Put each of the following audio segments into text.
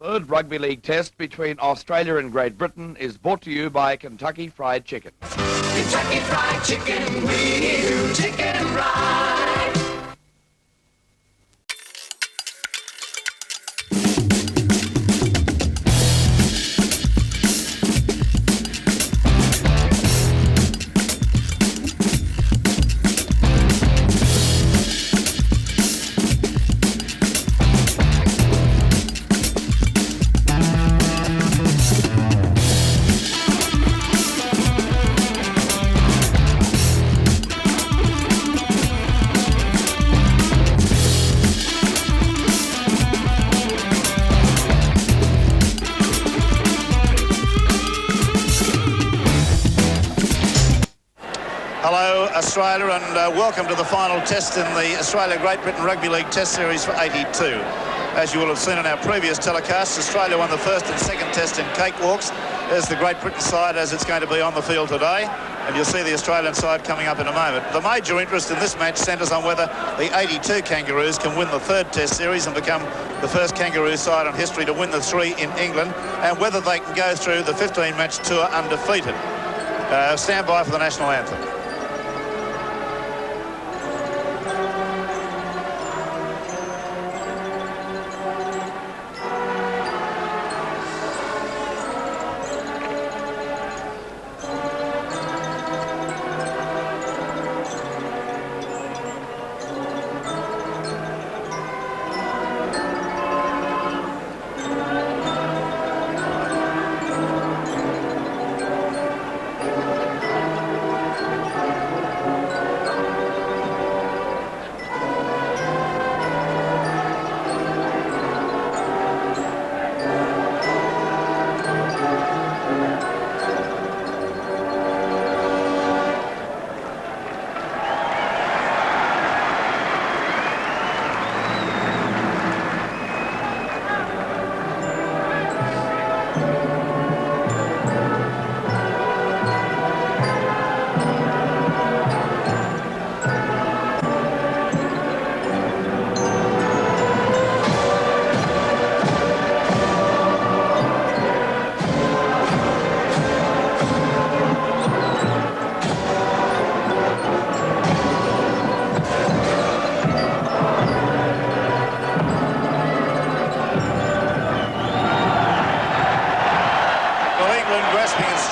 Third rugby league test between Australia and Great Britain is brought to you by Kentucky Fried Chicken. Kentucky Fried Chicken, we do chicken right. Hello Australia, and welcome to the final test in the Australia-Great Britain Rugby League Test Series for 82. As you will have seen in our previous telecasts, Australia won the first and second test in cakewalks. There's the Great Britain side as it's going to be on the field today, and you'll see the Australian side coming up in a moment. The major interest in this match centres on whether the 82 Kangaroos can win the third test series and become the first Kangaroo side in history to win the three in England, and whether they can go through the 15-match tour undefeated. Stand by for the national anthem.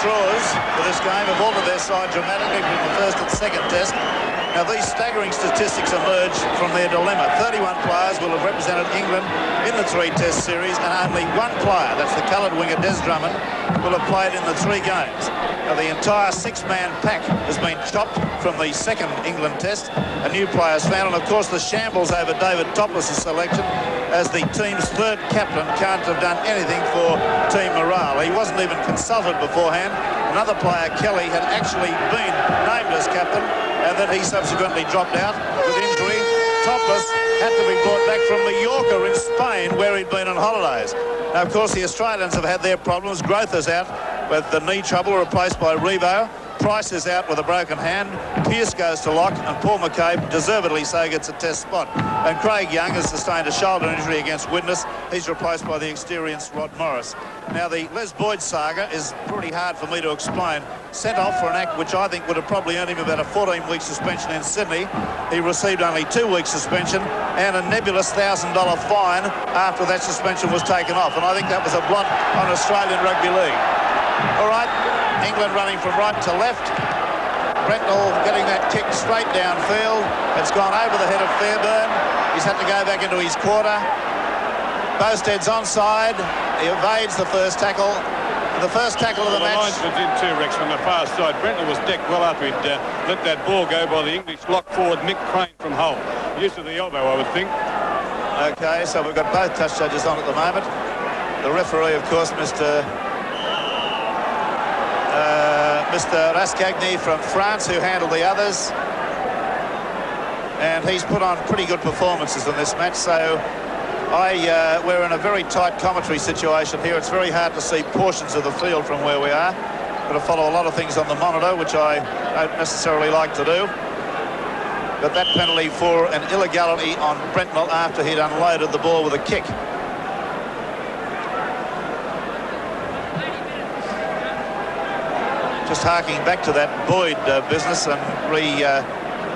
For this game have altered their side dramatically from the first and second test. Now these staggering statistics emerge from their dilemma. 31 players will have represented England in the three test series, and only one player, that's the coloured winger Des Drummond, will have played in the three games. Now the entire six-man pack has been chopped from the second England test. A new player is found, and of course the shambles over David Topless' selection as the team's third captain can't have done anything for team morale. He wasn't even consulted beforehand. Another player, Kelly, had actually been named as captain, and then he subsequently dropped out with injury. Topless had to be brought back from Mallorca in Spain, where he'd been on holidays. Now, of course, the Australians have had their problems. Growth is out with the knee trouble, replaced by Revo. Price is out with a broken hand. Pearce goes to lock, and Paul McCabe, deservedly so, gets a test spot. And Craig Young has sustained a shoulder injury against Widnes. He's replaced by the experienced Rod Morris. Now, the Les Boyd saga is pretty hard for me to explain. Sent off for an act which I think would have probably earned him about a 14-week suspension in Sydney. He received only 2 weeks suspension and a nebulous $1,000 fine after that suspension was taken off. And I think that was a blot on Australian Rugby League. All right, England running from right to left. Brentnall getting that kick straight downfield. It's gone over the head of Fairburn. He's had to go back into his quarter. Bosted's onside. He evades the first tackle. The first tackle of the match. The linesman did too, Rex, from the far side. Brentnall was decked well after he'd let that ball go by the English lock forward Mick Crane from Hull. Use of the elbow, I would think. Okay, so we've got both touch judges on at the moment. The referee, of course, Mr. Rascagny from France, who handled the others. And he's put on pretty good performances in this match, so we're in a very tight commentary situation here. It's very hard to see portions of the field from where we are. Got to follow a lot of things on the monitor, which I don't necessarily like to do. but that penalty for an illegality on Brentnell after he'd unloaded the ball with a kick. Just harking back to that Boyd business and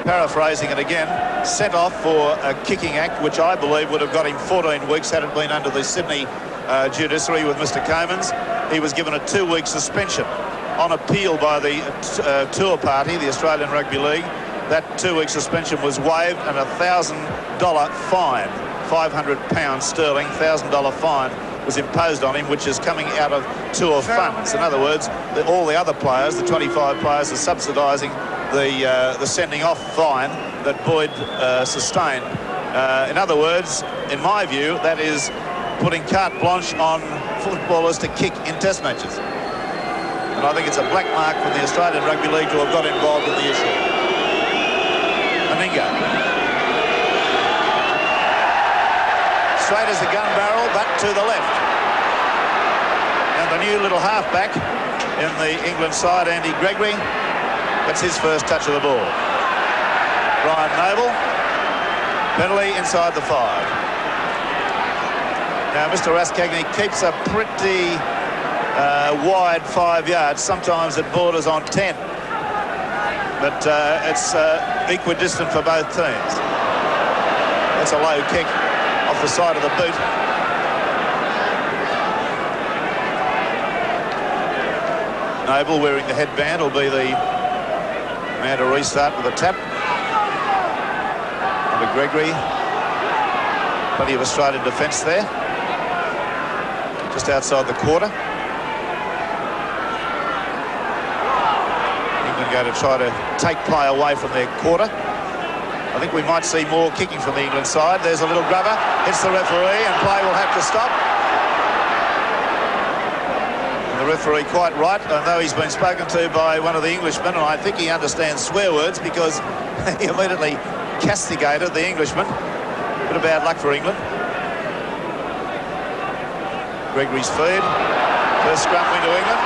paraphrasing it again, sent off for a kicking act which I believe would have got him 14 weeks had it been under the Sydney judiciary with Mr. Comins. He was given a 2-week suspension on appeal by the tour party, the Australian Rugby League. That 2-week suspension was waived and a $1,000 fine, £500 sterling, $1,000 fine was imposed on him, which is coming out of tour funds. In other words, all the other players, the 25 players, are subsidising the sending off fine that Boyd sustained. In other words, in my view, that is putting carte blanche on footballers to kick in test matches. And I think it's a black mark from the Australian Rugby League to have got involved in the issue. Aninga. Straight as a gun barrel, but to the left. And the new little halfback in the England side, Andy Gregory, that's his first touch of the ball. Ryan Noble, penalty inside the 5. Now, Mr. Raskagny keeps a pretty wide 5 yards. Sometimes it borders on 10. But it's equidistant for both teams. That's a low kick off the side of the boot. Noble, wearing the headband, will be the man to restart with a tap. Under Gregory, plenty of Australian defence there. Just outside the quarter. England going to try to take play away from their quarter. I think we might see more kicking from the England side. There's a little grubber, hits the referee, and play will have to stop. And the referee quite right, although he's been spoken to by one of the Englishmen, and I think he understands swear words because he immediately castigated the Englishman. Bit of bad luck for England. Gregory's feed. First scrum win to England.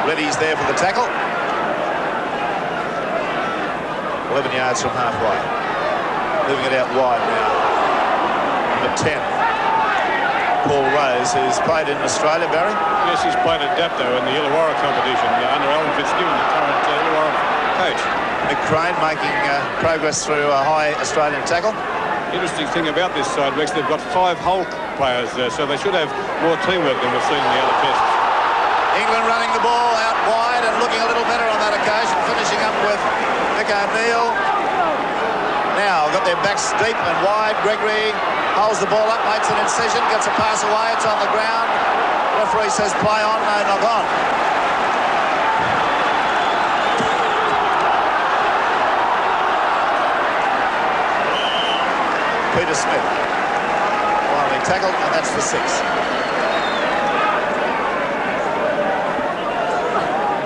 Reddy's there for the tackle. 11 yards from halfway. Moving it out wide now. Number 10. Paul Rose, who's played in Australia, Barry? Yes, he's played at Dapto in the Illawarra competition under Alan Fitzgibbon, the current Illawarra coach. Mick Crane making progress through a high Australian tackle. Interesting thing about this side, Rex, they've got 5 Hull players there, so they should have more teamwork than we've seen in the other tests. England running the ball out wide and looking a little better on that occasion, finishing up with Mick O'Neill. Now got their backs deep and wide. Gregory holds the ball up, makes an incision, gets a pass away, it's on the ground. Referee says play on, no knock on. Peter Smith finally tackled, and that's the 6.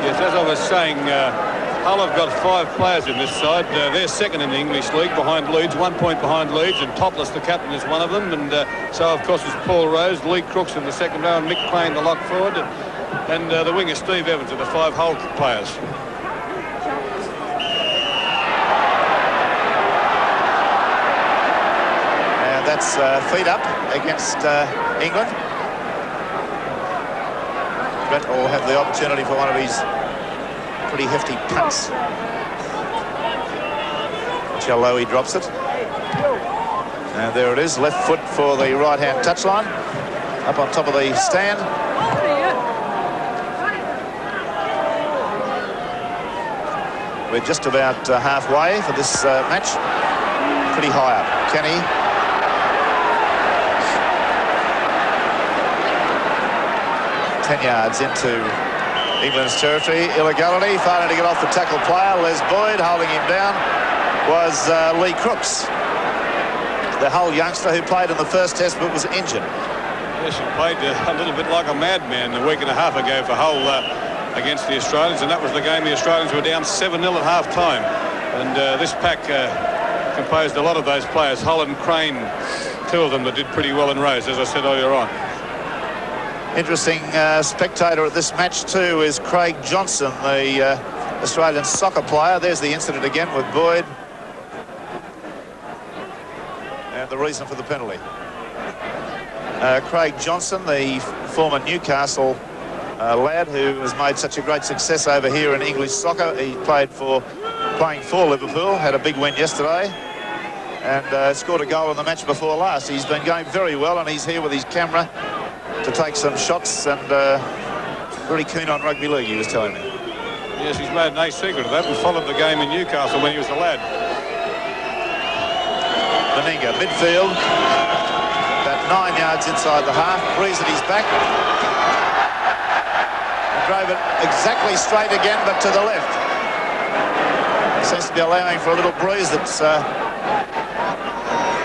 Yes, as I was saying, Hull have got 5 players in this side. They're second in the English League behind Leeds, 1 point behind Leeds, and Topless, the captain, is one of them. And so, of course, it's Paul Rose, Lee Crooks in the second row, and Mick Crane, the lock forward, and the winger Steve Evans are the 5 Hull players. And that's feet up against England. Brett will have the opportunity for one of his pretty hefty punts. Watch how low he drops it. And there it is, left foot for the right-hand touchline, up on top of the stand. We're just about halfway for this match. Pretty high up. Kenny. Ten yards into England's territory. Illegality, failing to get off the tackle player. Les Boyd holding him down was Lee Crooks, the Hull youngster who played in the first test but was injured. Yes, he played a little bit like a madman a week and a half ago for Hull against the Australians, and that was the game the Australians were down 7-0 at half-time. And this pack composed a lot of those players. Hull and Crane, 2 of them that did pretty well in rows, as I said earlier on. Interesting spectator at this match too is Craig Johnson, the Australian soccer player. There's the incident again with Boyd. And the reason for the penalty. Craig Johnson, the former Newcastle lad who has made such a great success over here in English soccer. He playing for Liverpool, had a big win yesterday, and scored a goal in the match before last. He's been going very well, and he's here with his camera to take some shots, and very keen on rugby league, he was telling me. Yes, he's made no secret of that and followed the game in Newcastle when he was a lad. Meninga, midfield, about 9 yards inside the half, breeze at his back. And drove it exactly straight again, but to the left. Seems to be allowing for a little breeze that's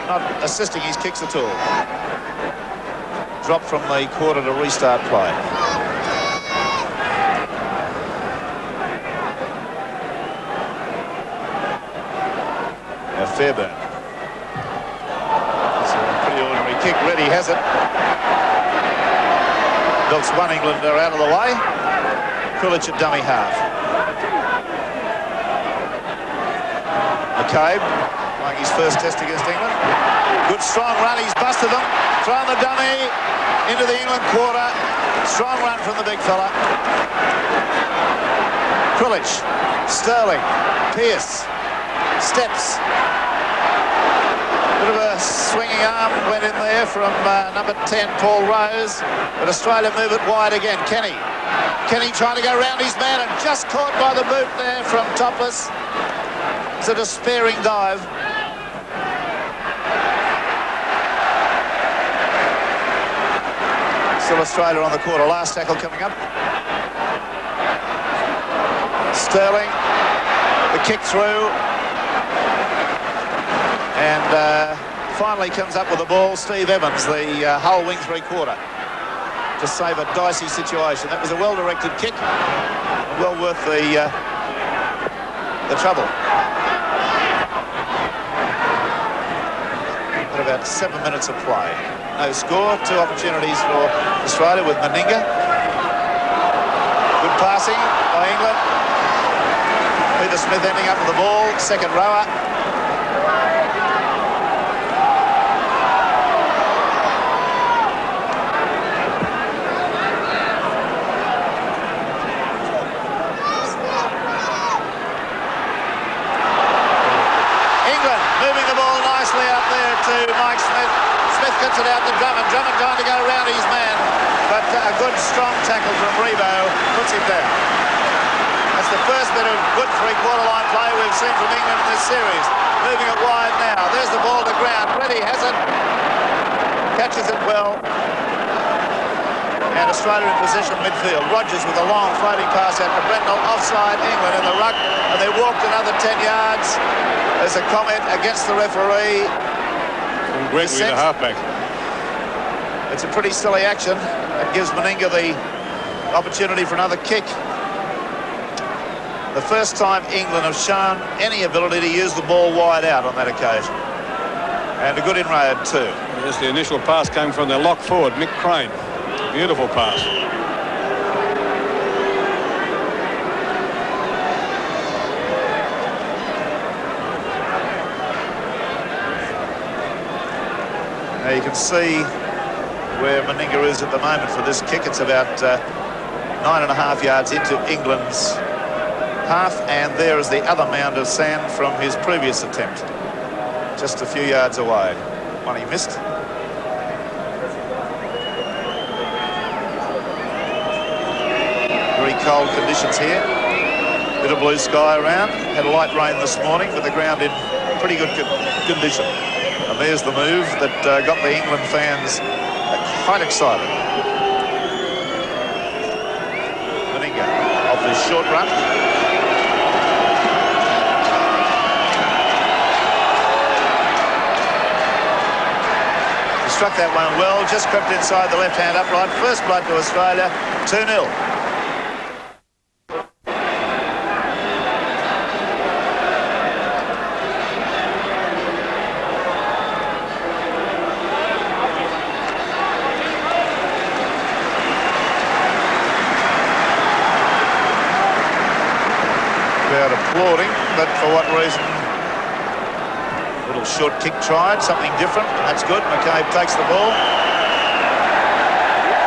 not assisting his kicks at all. Drop from the quarter to restart play. Now Fairbairn. It's a pretty ordinary kick. Reddy has it. Belts one Englander out of the way. Krilich at dummy half. McCabe playing his first test against England. Good strong run, he's busted them. Thrown the dummy into the England quarter. Strong run from the big fella. Krilich, Sterling, Pearce, steps. Bit of a swinging arm went in there from number 10, Paul Rose. But Australia move it wide again. Kenny trying to go round his man and just caught by the boot there from Topless. It's a despairing dive. Still Australia on the quarter. Last tackle coming up. Sterling, the kick through. And finally comes up with the ball. Steve Evans, the Hull wing three-quarter, to save a dicey situation. That was a well-directed kick. Well worth the trouble. At about 7 minutes of play. No score, 2 opportunities for Australia with Meninga. Good passing by England. Peter Smith ending up with the ball, second rower. To Mike Smith. Smith gets it out to Drummond. Drummond trying to go around his man, but a good strong tackle from Rebo puts him down. That's the first bit of good three-quarter line play we've seen from England in this series. Moving it wide now. There's the ball to ground. Reddy has it. Catches it well. And Australia in position midfield. Rogers with a long floating pass out to Brendel. Offside England in the ruck. And they walked another 10 yards. There's a comment against the referee. Gregory, the halfback. It's a pretty silly action. It gives Meninga the opportunity for another kick. The first time England have shown any ability to use the ball wide out on that occasion. And a good inroad too. Yes, the initial pass came from their lock forward, Mick Crane. Beautiful pass. Now you can see where Meninga is at the moment for this kick. It's about 9.5 yards into England's half, and there is the other mound of sand from his previous attempt. Just a few yards away. One he missed. Very cold conditions here. Bit of blue sky around. Had a light rain this morning, but the ground in pretty good condition. And there's the move that got the England fans quite excited. Meninga off his short run. He struck that one well, just crept inside the left-hand upright. First blood to Australia, 2-0. what reason. Little short kick tried, something different. That's good. McCabe takes the ball.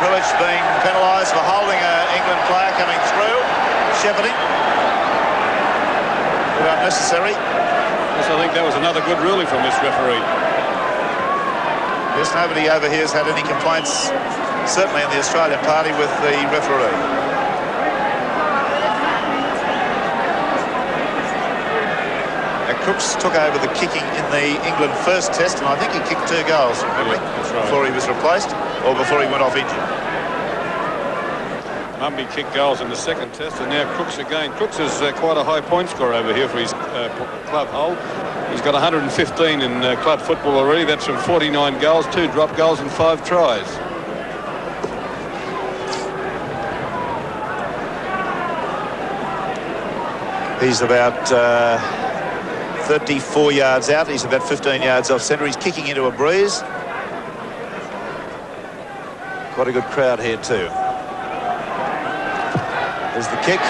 Krilich being penalised for holding an England player coming through. Shepherding. Bit unnecessary. Yes, I think that was another good ruling from this referee. Yes, nobody over here has had any complaints, certainly in the Australian party, with the referee. Crooks took over the kicking in the England first test, and I think he kicked 2 goals, remember, that's right, before he was replaced, or before he went off injured. Mumby kicked goals in the second test, and now Crooks again. Crooks is quite a high point scorer over here for his club hold. He's got 115 in club football already. That's from 49 goals, 2 drop goals and 5 tries. He's about 34 yards out. He's about 15 yards off centre. He's kicking into a breeze. Quite a good crowd here too. There's the kick.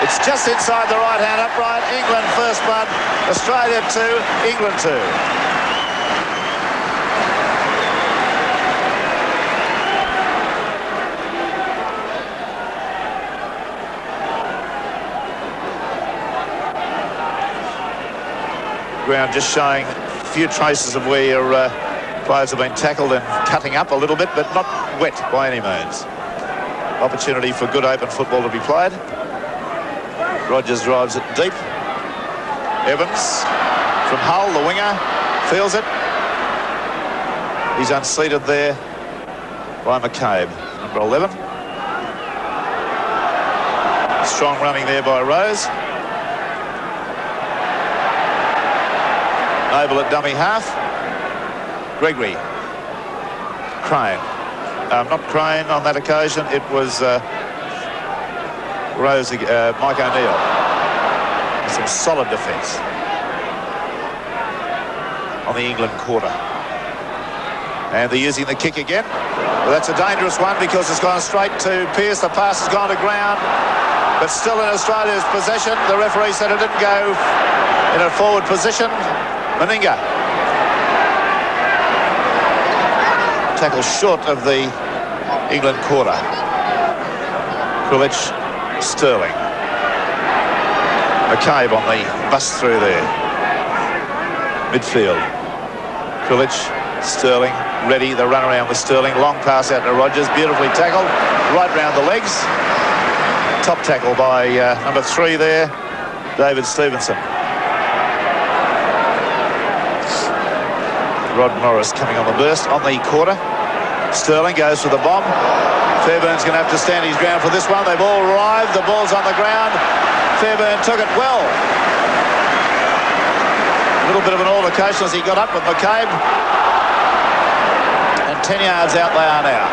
It's just inside the right-hand upright. England first blood. Australia 2, England 2. Ground just showing a few traces of where players have been tackled and cutting up a little bit, but not wet by any means. Opportunity for good open football to be played. Rogers drives it deep. Evans from Hull, the winger, feels it. He's unseated there by McCabe, number 11. Strong running there by Rose. Noble at dummy half. Gregory. Crane. Not Crane on that occasion. It was Rose, Mike O'Neill. Some solid defence on the England quarter. And they're using the kick again. Well, that's a dangerous one because it's gone straight to Pearce. The pass has gone to ground, but still in Australia's possession. The referee said it didn't go in a forward position. Meninga. Tackle short of the England quarter. Krilich, Sterling. McCabe on the bust through there. Midfield. Krilich, Sterling, ready. The run around with Sterling. Long pass out to Rogers. Beautifully tackled. Right round the legs. Top tackle by number 3 there, David Stevenson. Rod Morris coming on the burst on the quarter. Sterling goes for the bomb. Fairbairn's going to have to stand his ground for this one. They've all arrived. The ball's on the ground. Fairbairn took it well. A little bit of an altercation as he got up with McCabe. And 10 yards out they are now.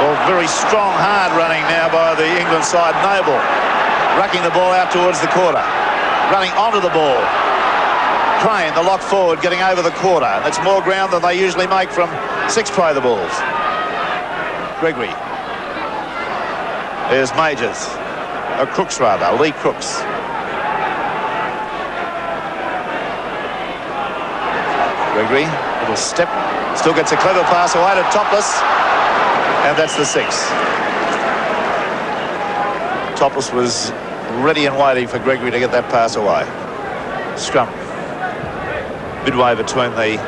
Well, very strong, hard running now by the England side. Noble rucking the ball out towards the quarter. Running onto the ball. Crane, the lock forward, getting over the quarter. That's more ground than they usually make from 6-play the balls. Gregory. There's Majors. Crooks rather, Lee Crooks. Gregory, little step. Still gets a clever pass away to Topless. And that's the 6. Topless was ready and waiting for Gregory to get that pass away. Scrum. Midway between the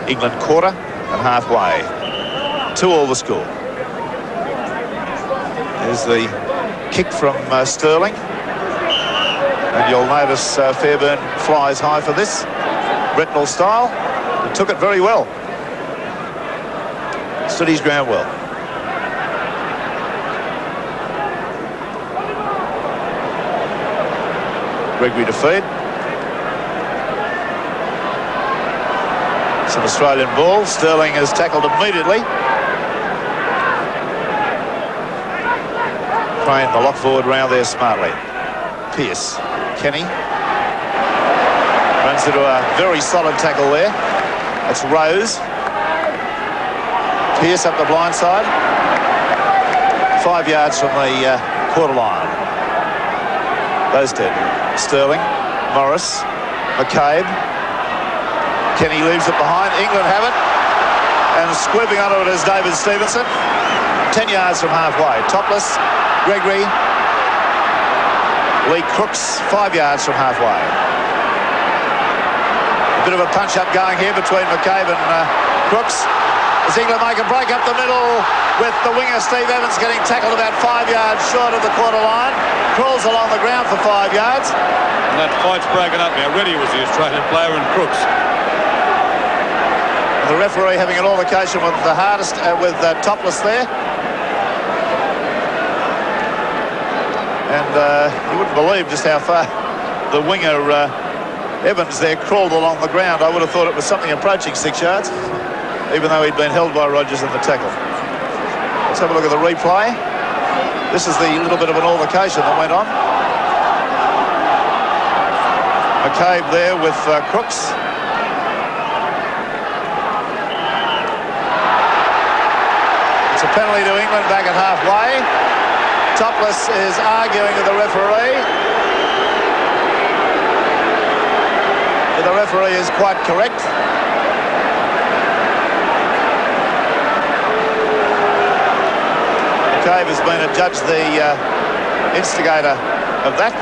England quarter and halfway. 2-all the score. There's the kick from Sterling. And you'll notice Fairbairn flies high for this. Bretnell style. And took it very well. Stood his ground well. Gregory to feed. It's an Australian ball. Sterling is tackled immediately. Crane, the lock forward round there smartly. Pearce. Kenny. Runs into a very solid tackle there. That's Rose. Pearce up the blind side. 5 yards from the quarter line. Those 10. Sterling, Morris, McCabe. Kenny leaves it behind. England have it. And squibing onto it is David Stevenson. 10 yards from halfway. Topless, Gregory. Lee Crooks, 5 yards from halfway. A bit of a punch-up going here between McCabe and Crooks. As England make a break up the middle with the winger Steve Evans getting tackled about 5 yards short of the quarter line. Crawls along the ground for 5 yards. And that fight's broken up now. Reddy was the Australian player and Crooks. And the referee having an altercation with the hardest, with Topless there. And you wouldn't believe just how far the winger Evans there crawled along the ground. I would have thought it was something approaching 6 yards, even though he'd been held by Rogers in the tackle. Let's have a look at the replay. This is the little bit of an altercation that went on. McCabe there with Crooks. It's a penalty to England back at halfway. Topless is arguing with the referee. But the referee is quite correct. McCabe has been adjudged the instigator of that.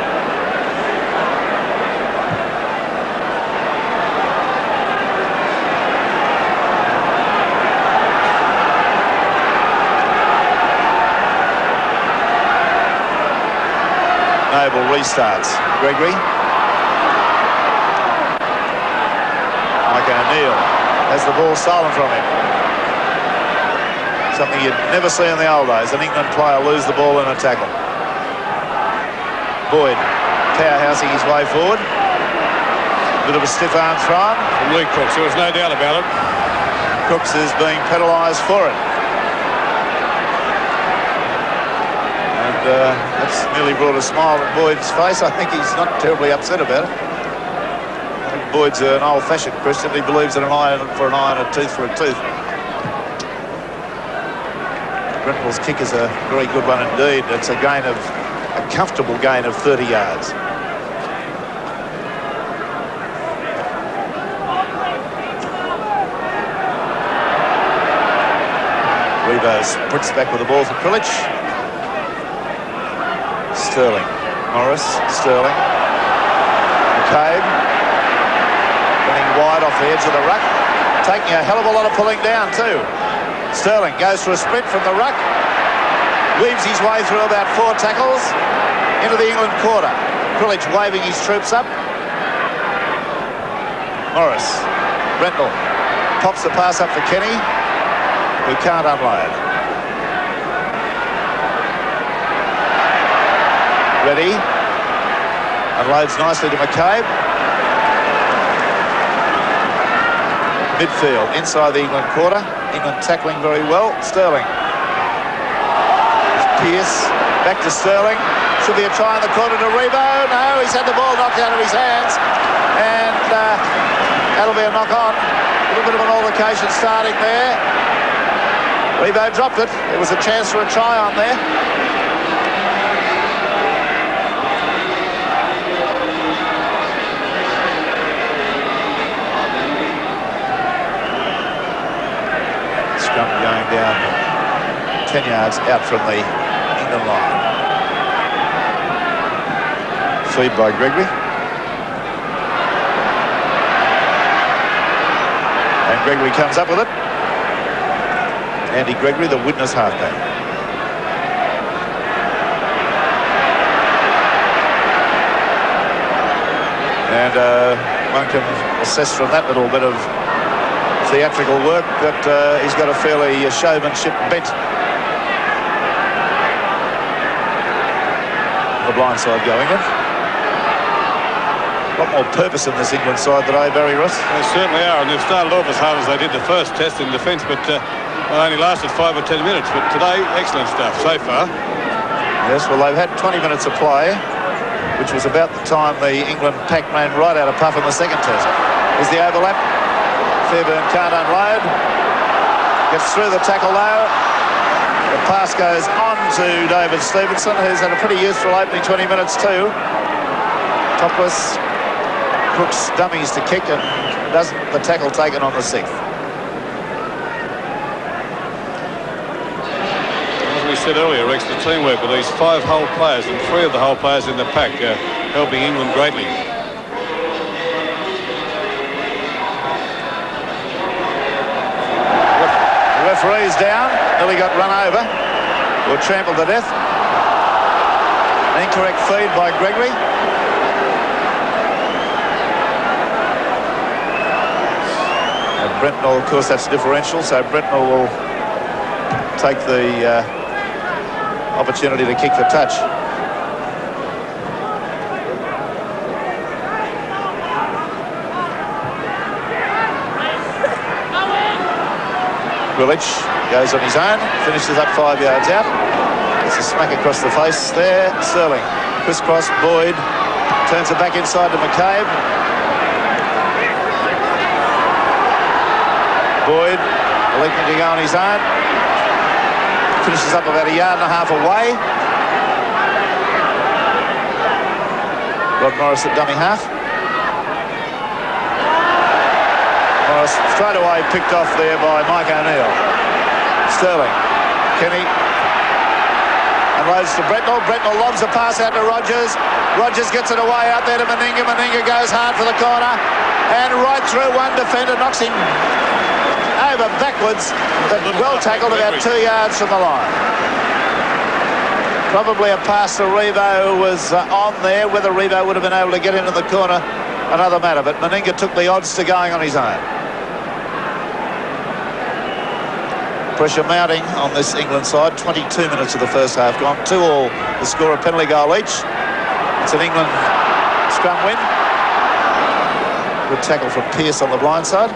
Noble restarts. Gregory. Mike O'Neill has the ball stolen from him. Something you'd never see in the old days. An England player lose the ball in a tackle. Boyd powerhousing his way forward. Bit of a stiff arm thrown. From Lee Crooks, there was no doubt about it. Crooks is being penalised for it. That's nearly brought a smile to Boyd's face. I think he's not terribly upset about it. I think Boyd's an old-fashioned Christian. He believes in an eye for an eye and a tooth for a tooth. Grenfell's kick is a very good one indeed. It's a comfortable gain of 30 yards. Rebo sprints back with the ball for Krilich. Sterling, Morris, Sterling, McCabe, running wide off the edge of the ruck, taking a hell of a lot of pulling down too. Sterling goes for a sprint from the ruck, weaves his way through about 4 tackles into the England quarter. Krilich waving his troops up. Morris, Brendel pops the pass up for Kenny, who can't unload. Ready, unloads nicely to McCabe. Midfield, inside the England quarter. England tackling very well. Sterling. Pearce, back to Sterling. Should be a try in the corner to Rebo. No, he's had the ball knocked out of his hands. And that'll be a knock on. A little bit of an altercation starting there. Rebo dropped it. There was a chance for a try on there. Going down 10 yards out from the England line. Feed by Gregory. And Gregory comes up with it. Andy Gregory, the witness halfback. And one can assess from that little bit of theatrical work that he's got a fairly showmanship bent. The blind side going in. A lot more purpose in this England side today, Barry Ross. They certainly are, and they've started off as hard as they did the first test in defence, but they only lasted 5 or 10 minutes. But today, excellent stuff so far. Yes, well, they've had 20 minutes of play, which was about the time the England pack ran right out of puff in the second test. Here's the overlap. Fairburn can't unload. Gets through the tackle though. The Pass goes on to David Stevenson, who's had a pretty useful opening 20 minutes too. Topless. Crooks dummies to kick and doesn't the tackle taken on the 6th. As we said earlier, Rex, the teamwork with these 5 whole players and 3 of the whole players in the pack helping England greatly. The referee's down, nearly got run over or trampled to death. An incorrect feed by Gregory. And Brentnell, of course, that's differential, so Brentnell will take the opportunity to kick for touch. Krilich goes on his own, finishes up 5 yards out. It's a smack across the face there. Sterling, crisscross, Boyd, turns it back inside to McCabe. Boyd, electing to go on his own. Finishes up about 1.5 yards away. Rod Morris at dummy half. Morris straight away picked off there by Mike O'Neill. Sterling, Kenny, unloads to Brentnell. Brentnell lobs a pass out to Rogers. Rogers gets it away out there to Meninga. Meninga goes hard for the corner and right through one defender, knocks him over backwards, but well tackled about 2 yards from the line. Probably a pass to Revo was on there. Whether Revo would have been able to get into the corner, another matter, but Meninga took the odds to going on his own. Pressure mounting on this England side. 22 minutes of the first half gone. 2-2 the score, a penalty goal each. It's an England scrum win. Good tackle from Pearce on the blind side.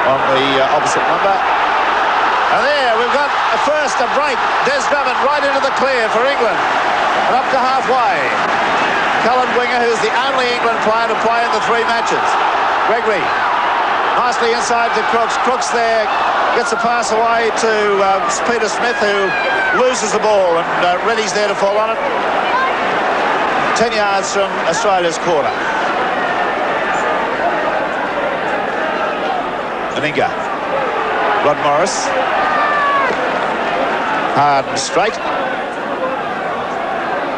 On the opposite number. And there we've got a first, a break. Des Drummond right into the clear for England. And up to halfway. Cullen Winger, who's the only England player to play in the 3 matches. Gregory, nicely inside to Crooks. Crooks there gets a pass away to Peter Smith, who loses the ball, and Reddy's there to fall on it. 10 yards from Australia's quarter. Meninga. Rod Morris. Hard and straight.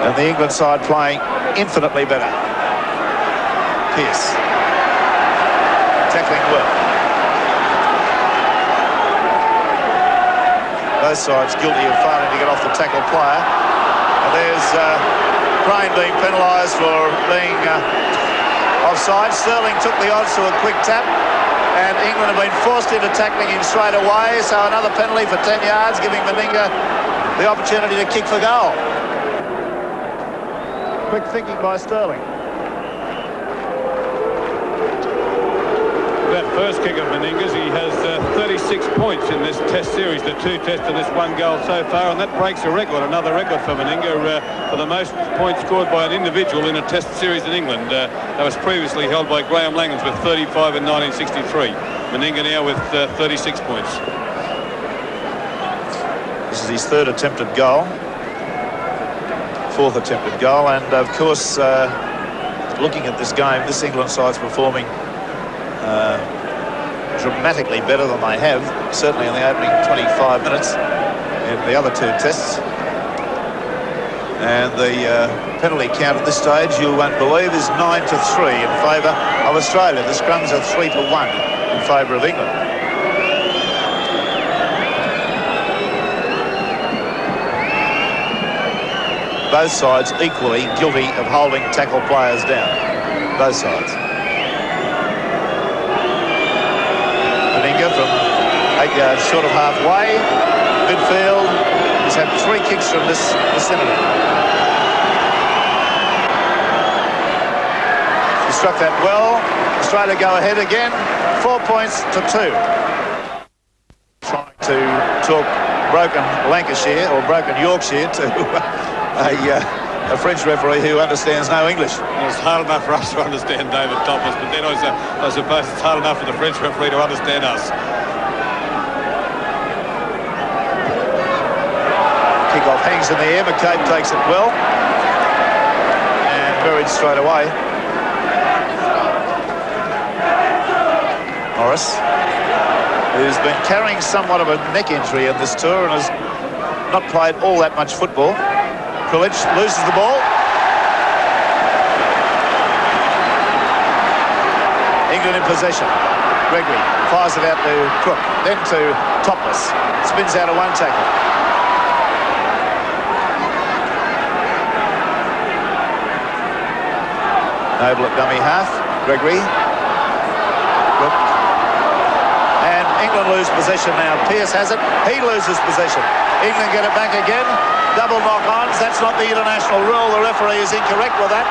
And the England side playing infinitely better. Pearce. Tackling well. Both sides guilty of failing to get off the tackle player. And there's Crane being penalised for being offside. Sterling took the odds to a quick tap. And England have been forced into tackling him straight away. So another penalty for 10 yards, giving Meninga the opportunity to kick for goal. Quick thinking by Sterling. That first kick of Meninga's, he has 36 points in this test series, the 2 tests and this 1 goal so far, and that breaks a record, another record for Meninga for the most points scored by an individual in a test series in England. That was previously held by Graham Langhams with 35 in 1963. Meninga now with 36 points. This is his 3rd attempted goal. 4th attempted goal, and of course looking at this game, this England side's performing dramatically better than they have, certainly in the opening 25 minutes in the other 2 tests. And the penalty count at this stage, you won't believe, is 9-3 in favour of Australia. The scrums are 3-1 in favour of England. Both sides equally guilty of holding tackle players down. Both sides. Meninga from 8 yards short of halfway. Midfield. He's had 3 kicks from this vicinity. He struck that well. Australia go ahead again. 4 points to 2. Trying to talk broken Lancashire or broken Yorkshire to a French referee who understands no English. Well, it's hard enough for us to understand David Topless, but then I suppose it's hard enough for the French referee to understand us. Kick-off hangs in the air. McCabe takes it well. And buried straight away. Morris, who's been carrying somewhat of a neck injury in this tour and has not played all that much football. Krilich loses the ball. England in possession. Gregory fires it out to Crook, then to Topless. Spins out of one tackle. Noble at dummy half. Gregory. Crook. And England lose possession now. Pearce has it. He loses possession. England get it back again. Double knock-ons. That's not the international rule. The referee is incorrect with that.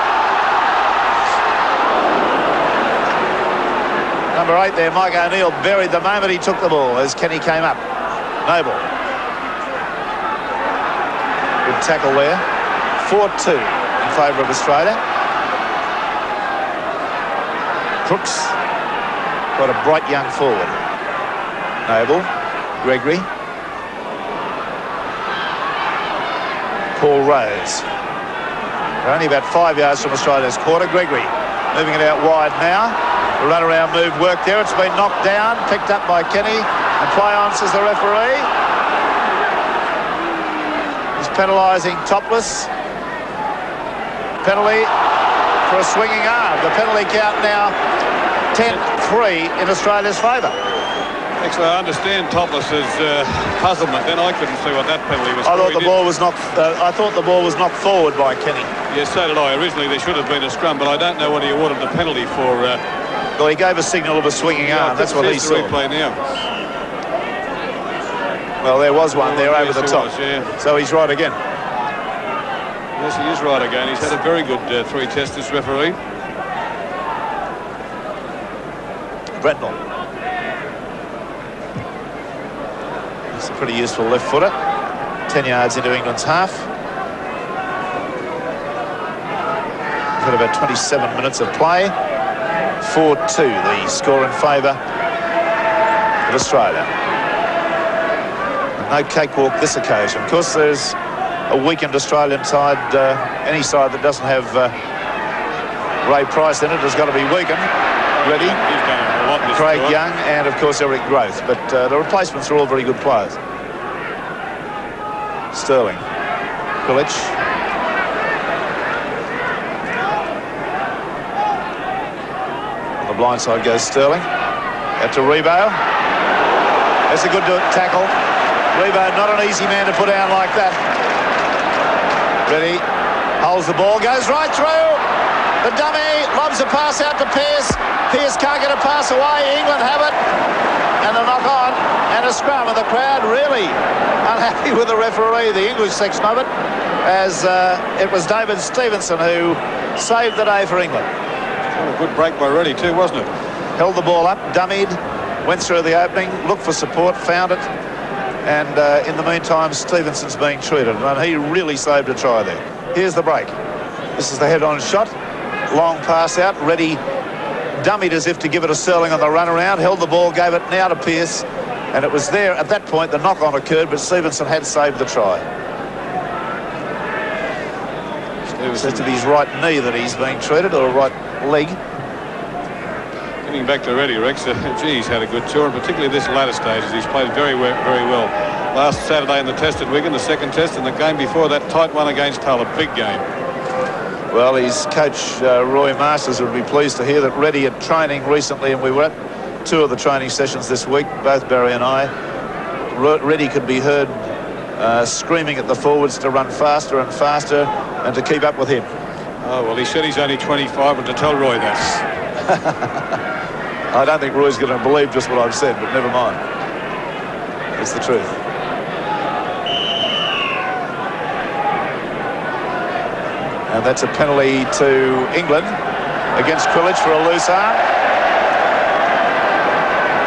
Number 8 there, Mike O'Neill, buried the moment he took the ball as Kenny came up. Noble. Good tackle there. 4-2 in favour of Australia. Crooks. Got a bright young forward. Noble. Gregory. Paul Rose. They're only about 5 yards from Australia's quarter. Gregory moving it out wide now. The run-around move worked there. It's been knocked down, picked up by Kenny, and play on, says the referee. He's penalising Topless. Penalty for a swinging arm. The penalty count now 10-3 in Australia's favour. Actually, I understand Topless's puzzlement. Then I couldn't see what that penalty was. I thought the ball was knocked. I thought the ball was knocked forward by Kenny. Yes, so did I. Originally, there should have been a scrum, but I don't know what he awarded the penalty for. Well, he gave a signal of a swinging arm. That's what he saw. Replay now. Well, there was one there over the top. Was, yeah. So he's right again. Yes, he is right again. He's had a very good 3 tests, this referee. Brentnell. It's a pretty useful left footer. 10 yards into England's half. We've got about 27 minutes of play. 4-2, the score in favour of Australia. No cakewalk this occasion. Of course, there's a weakened Australian side. Any side that doesn't have Ray Price in it has got to be weakened. Ready? He's done a lot this Craig time. Young and, of course, Eric Growth. But the replacements are all very good players. Sterling. Krilich. The blind side goes Sterling. Out to Rebo. That's a good tackle. Rebo, not an easy man to put down like that. Ready. Holds the ball. Goes right through. The dummy lobs a pass out to Pearce. Pearce can't get a pass away. England have it. And a knock on. And a scrum. And the crowd really unhappy with the referee, the English section of it, as it was David Stevenson who saved the day for England. A good break by Reddy too, wasn't it? Held the ball up, dummied, went through the opening, looked for support, found it, and in the meantime Stevenson's being treated, and he really saved a try there. Here's the break. This is the head-on shot, long pass out. Reddy dummied as if to give it a Sterling on the run around, held the ball, gave it now to Pearce, and it was there at that point the knock-on occurred, but Stevenson had saved the try. It says to be his right knee that he's being treated, or right leg. Getting back to Reddy, Rex, gee, he's had a good tour, and particularly this latter stages. He's played very well. Last Saturday in the test at Wigan, the second test, and the game before that tight one against Hull, a big game. Well, his coach, Roy Masters, would be pleased to hear that Reddy at training recently, and we were at 2 of the training sessions this week, both Barry and I. Reddy could be heard screaming at the forwards to run faster and faster and to keep up with him. Oh, well, he said he's only 25, and to tell Roy that. I don't think Roy's going to believe just what I've said, but never mind. It's the truth. And that's a penalty to England against Krilich for a loose arm.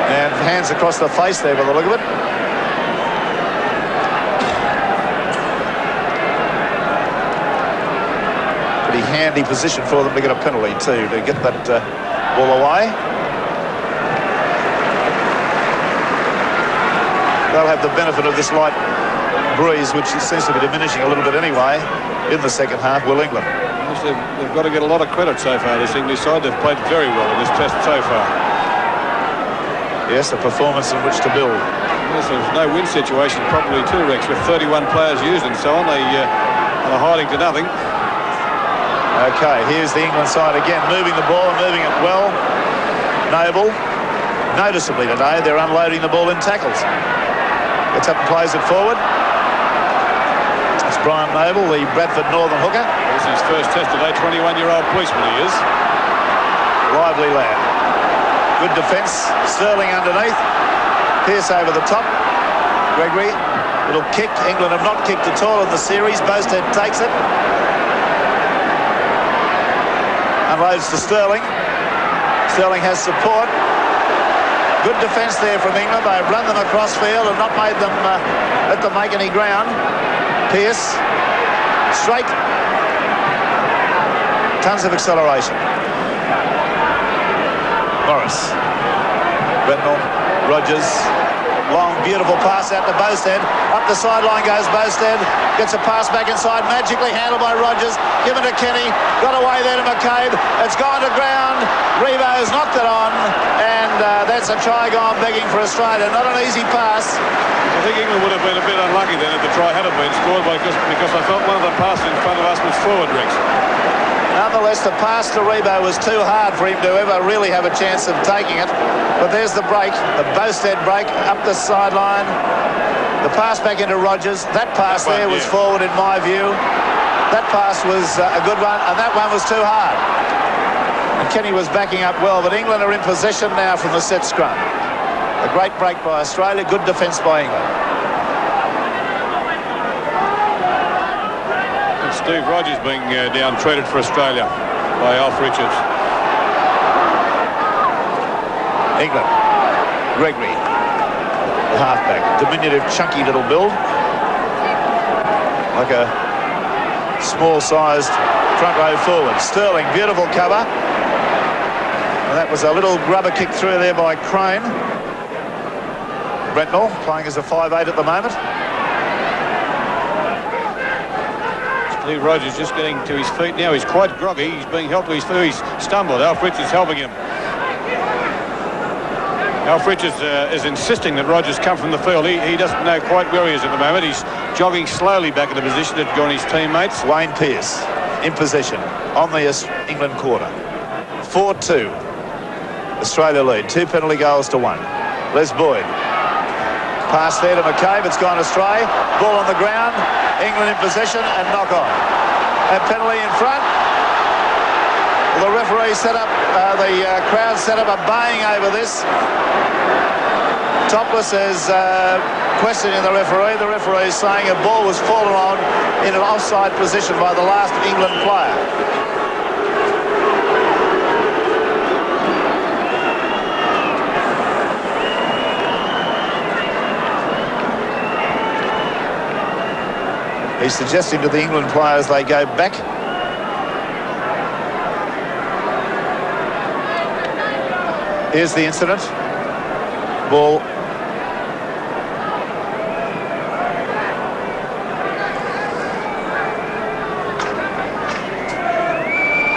And hands across the face there by the look of it. Pretty handy position for them to get a penalty too, to get that ball away. They'll have the benefit of this light breeze, which seems to be diminishing a little bit anyway in the second half, will England. Yes, they've got to get a lot of credit so far, this English side. They've played very well in this test so far. Yes, a performance on which to build. Yes, there's no win situation probably too, Rex, with 31 players used and so on. They are hiding to nothing. Okay, here's the England side again, moving the ball and moving it well. Noble, noticeably today, they're unloading the ball in tackles. Gets up and plays it forward. That's Brian Noble, the Bradford Northern hooker. This is his first test today, 21-year-old policeman he is. Lively lad. Good defence. Sterling underneath. Pearce over the top. Gregory, little kick. England have not kicked at all in the series. Boasted takes it. Unloads to Sterling. Sterling has support. Good defence there from England. They've run them across field and not made them let them make any ground. Pearce. Straight. Tons of acceleration. Morris. Brendel. Rogers. Long, beautiful pass out to Boasted. Up the sideline goes Boasted. Gets a pass back inside, magically handled by Rogers. Given to Kenny. Got away there to McCabe. It's gone to ground. Revo's knocked it on. And that's a try gone begging for Australia. Not an easy pass. I think England would have been a bit unlucky then if the try hadn't been scored because I thought one of the passes in front of us was forward, Rex. Nonetheless, the pass to Rebo was too hard for him to ever really have a chance of taking it. But there's the break, the Boasted break up the sideline. The pass back into Rogers. That pass there was forward in my view. That pass was a good one, and that one was too hard. And Kenny was backing up well, but England are in possession now from the set scrum. A great break by Australia, good defence by England. Steve Rogers being down-treated for Australia by Alf Richards. England. Gregory, the halfback. Diminutive, chunky little build. Like a small-sized front row forward. Sterling, beautiful cover. And that was a little grubber kick through there by Crane. Brentnell playing as a 5'8" at the moment. Steve Rogers just getting to his feet now. He's quite groggy. He's being helped to his feet. He's stumbled. Alf Richards helping him. Alf Richards is insisting that Rogers come from the field. He doesn't know quite where he is at the moment. He's jogging slowly back in the position that joined his teammates. Wayne Pearce in possession on the England quarter. 4-2. Australia lead. 2 penalty goals to 1. Les Boyd. Pass there to McCabe. It's gone astray. Ball on the ground. England in possession and knock on. A penalty in front. The referee set up, the crowd set up a baying over this. Topless is questioning the referee. The referee is saying a ball was fallen on in an offside position by the last England player. He's suggesting to the England players they go back. Here's the incident. Ball.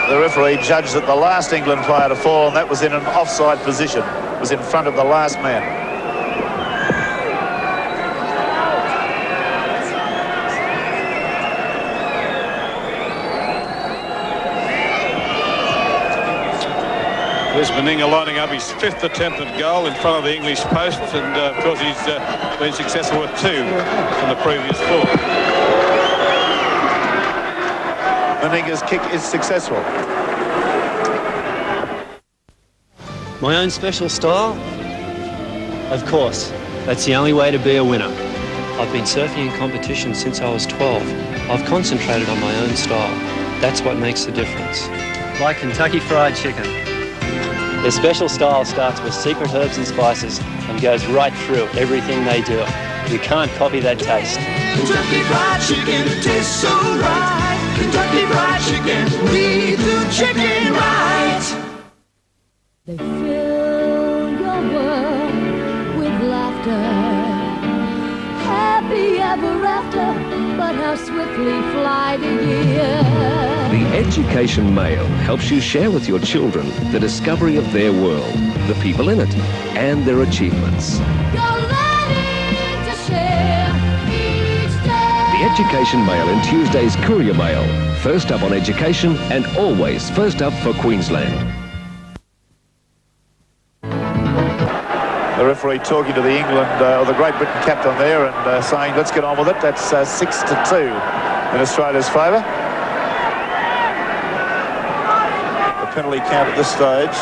The referee judged that the last England player to fall, and that was in an offside position, was in front of the last man. There's Meninga lining up his 5th attempt at goal in front of the English post, and of course he's been successful with 2 from the previous 4. Meninga's kick is successful. My own special style? Of course, that's the only way to be a winner. I've been surfing in competition since I was 12. I've concentrated on my own style. That's what makes the difference. Like Kentucky Fried Chicken. Their special style starts with secret herbs and spices and goes right through everything they do. You can't copy that taste. Kentucky Fried Chicken tastes so right. Kentucky Fried Chicken, we do chicken right. They fill your world with laughter, happy ever after, but how swiftly fly the years. The Education Mail helps you share with your children the discovery of their world, the people in it, and their achievements. You're learning to share each day. The Education Mail in Tuesday's Courier Mail. First up on education and always first up for Queensland. The referee talking to the England or the Great Britain captain there and saying, let's get on with it. That's 6-2 in Australia's favour. The penalty count at this stage.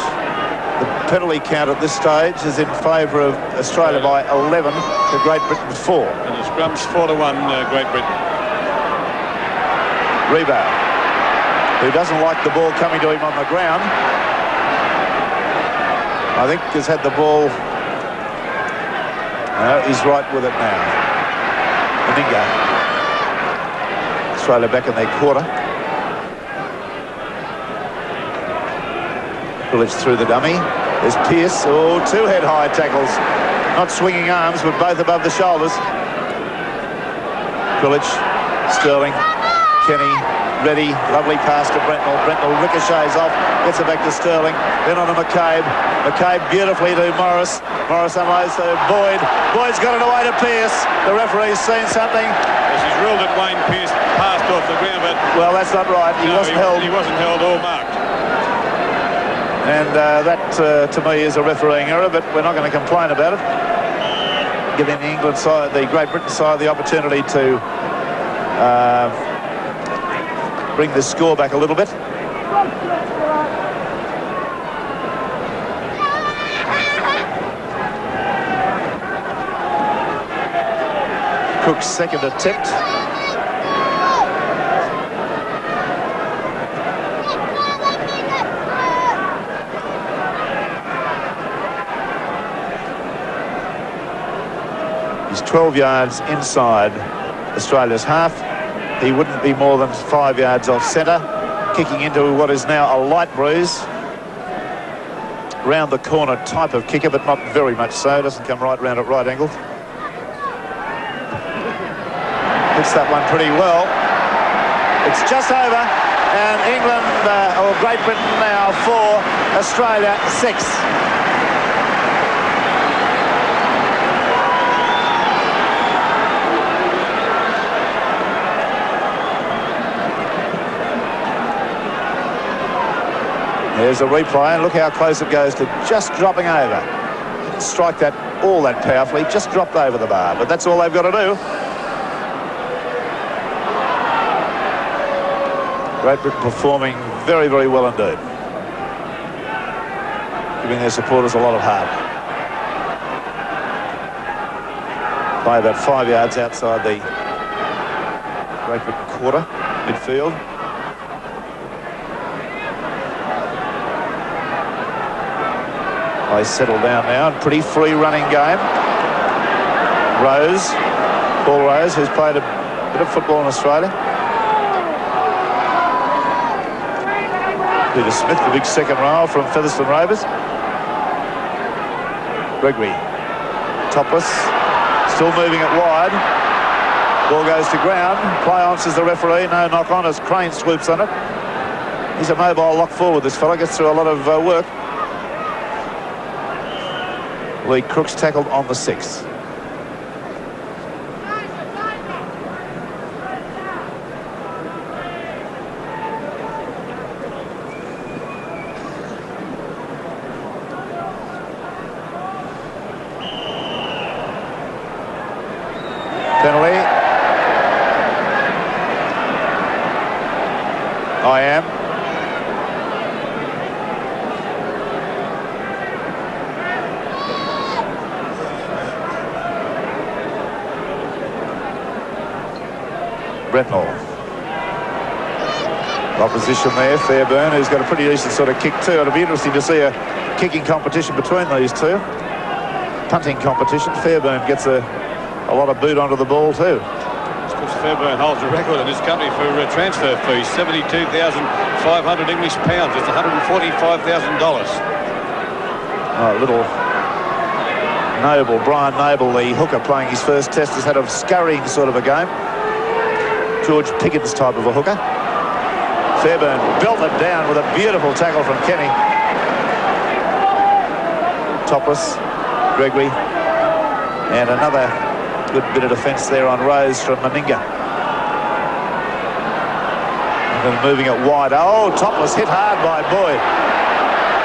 The penalty count at this stage is in favour of Australia by 11 to Great Britain 4. And the scrum's 4-1 Great Britain. Rebo, who doesn't like the ball coming to him on the ground, I think has had the ball. No, he's right with it now. Meninga. Australia back in their quarter. Krilich through the dummy. There's Pearce. Oh, two head-high tackles. Not swinging arms, but both above the shoulders. Krilich, Sterling, Kenny, ready. Lovely pass to Brentnell. Brentnell ricochets off. Gets it back to Sterling. Then on to McCabe. McCabe beautifully to Morris. Morris unloads to Boyd. Boyd's got it away to Pearce. The referee's seen something. Yes, he's ruled that Wayne Pearce passed off the ground, but... Well, that's not right. He wasn't held. He wasn't held or marked. And that, to me, is a refereeing error, but we're not going to complain about it. Giving the England side, the Great Britain side, the opportunity to bring the score back a little bit. Cook's second attempt. He's 12 yards inside Australia's half. He wouldn't be more than 5 yards off centre, kicking into what is now a light breeze. Round the corner type of kicker, but not very much so. Doesn't come right round at right angle. Hits that one pretty well. It's just over, and England, or Great Britain now 4, Australia 6. There's a replay, and look how close it goes to just dropping over. Didn't strike that all that powerfully, just dropped over the bar, but that's all they've got to do. Great Britain performing very, very well indeed. Giving their supporters a lot of heart. Play about 5 yards outside the Great Britain quarter, midfield. They settle down now. Pretty free running game. Rose, Paul Rose, who's played a bit of football in Australia. Peter Smith, the big second row from Featherstone Rovers. Gregory, topless, still moving it wide. Ball goes to ground. Play on, says the referee. No knock on as Crane swoops on it. He's a mobile lock forward, this fella. Gets through a lot of work. Lee Crooks tackled on the 6th. Penalty. I am. Brentnell. Opposition there, Fairburn, who's got a pretty decent sort of kick too. It'll be interesting to see a kicking competition between these two. Punting competition. Fairburn gets a lot of boot onto the ball too. Of course, Fairburn holds a record in this country for transfer fees, 72,500 English pounds. It's $145,000. Oh, little Noble, Brian Noble, the hooker playing his first test, has had a scurrying sort of a game. George Pickens type of a hooker. Fairbairn belted down with a beautiful tackle from Kenny. Topless, Gregory, and another good bit of defence there on Rose from Meninga. And then moving it wide. Oh, Topless hit hard by Boyd.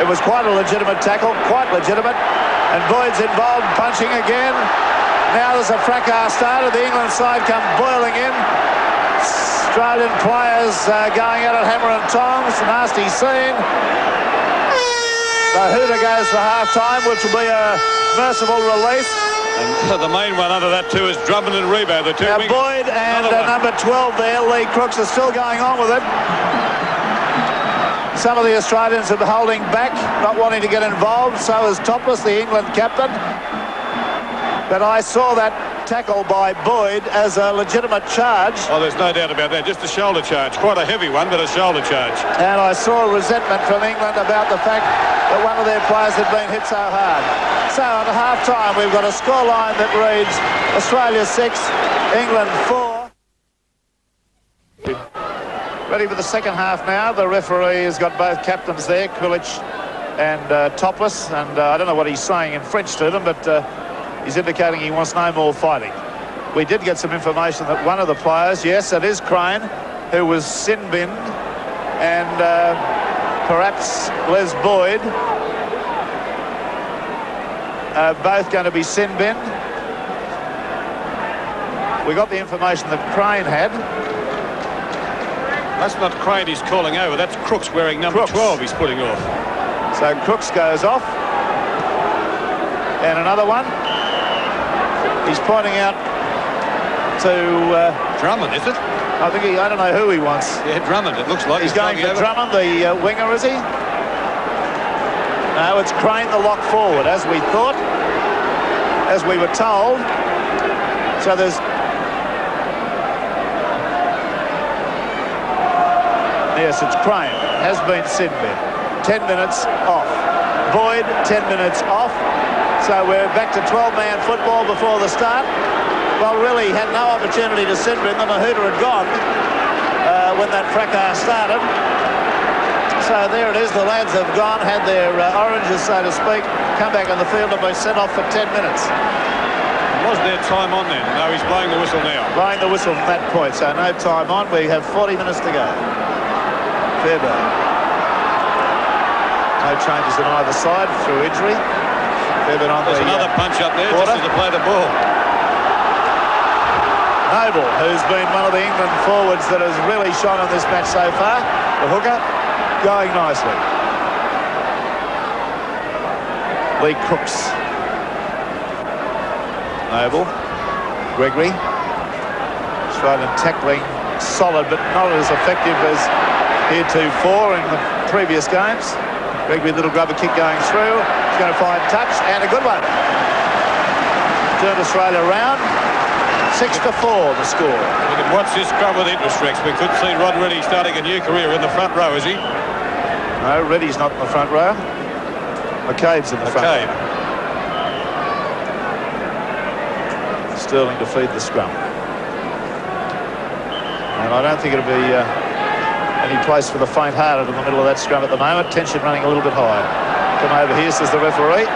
It was quite a legitimate tackle, quite legitimate. And Boyd's involved, punching again. Now there's a fracas started. The England side come boiling in. Australian players going at it, hammer and tongs. Nasty scene. The hooter goes for half-time, which will be a merciful release. And the main one under that too is Drummond and Rebo, the two. Now Boyd and number 12 there, Lee Crooks, are still going on with it. Some of the Australians are holding back, not wanting to get involved. So is Topless, the England captain. But I saw that tackle by Boyd as a legitimate charge. Oh, there's no doubt about that. Just a shoulder charge. Quite a heavy one, but a shoulder charge. And I saw resentment from England about the fact that one of their players had been hit so hard. So at half-time, we've got a scoreline that reads Australia 6, England 4. Ready for the second half now. The referee has got both captains there, Krilich and Topless. And I don't know what he's saying in French to them, but he's indicating he wants no more fighting. We did get some information that one of the players, yes, it is Crane, who was sin-binned, and perhaps Les Boyd are both going to be sin-binned. We got the information that Crane had. That's not Crane he's calling over. That's Crooks wearing number 12 he's putting off. So Crooks goes off. And another one. He's pointing out to... Drummond, is it? I don't know who he wants. Yeah, Drummond, it looks like. He's going for Drummond, the winger, is he? No, it's Crane, the lock forward, as we thought, as we were told. So there's... Yes, it's Crane. Has been sin-bin. 10 minutes off. Boyd, 10 minutes off. So we're back to 12-man football before the start. Well, really had no opportunity to sin-bin. Then the hooter had gone when that fracas started. So there it is. The lads have gone, had their oranges, so to speak, come back on the field and been sent off for 10 minutes. Was there time on then? No, he's blowing the whistle now. Blowing the whistle from that point, so no time on. We have 40 minutes to go. Fairbairn. No changes on either side through injury. Fairbairn on There's another punch up there just as they play the ball. Noble, who's been one of the England forwards that has really shone on this match so far. The hooker going nicely. Lee Crooks. Noble. Gregory. Australian tackling solid, but not as effective as heretofore in the previous games. Gregory, little grubber kick going through. He's going to find touch, and a good one. Turned Australia round. 6-4 the score. We can watch this scrum with interest, Rex. We could see Rod Reddy starting a new career in the front row, is he? No, Reddy's not in the front row. McCabe's in the front row. Sterling to feed the scrum. And I don't think it'll be any place for the faint-hearted in the middle of that scrum at the moment. Tension running a little bit high. Come over here, says the referee.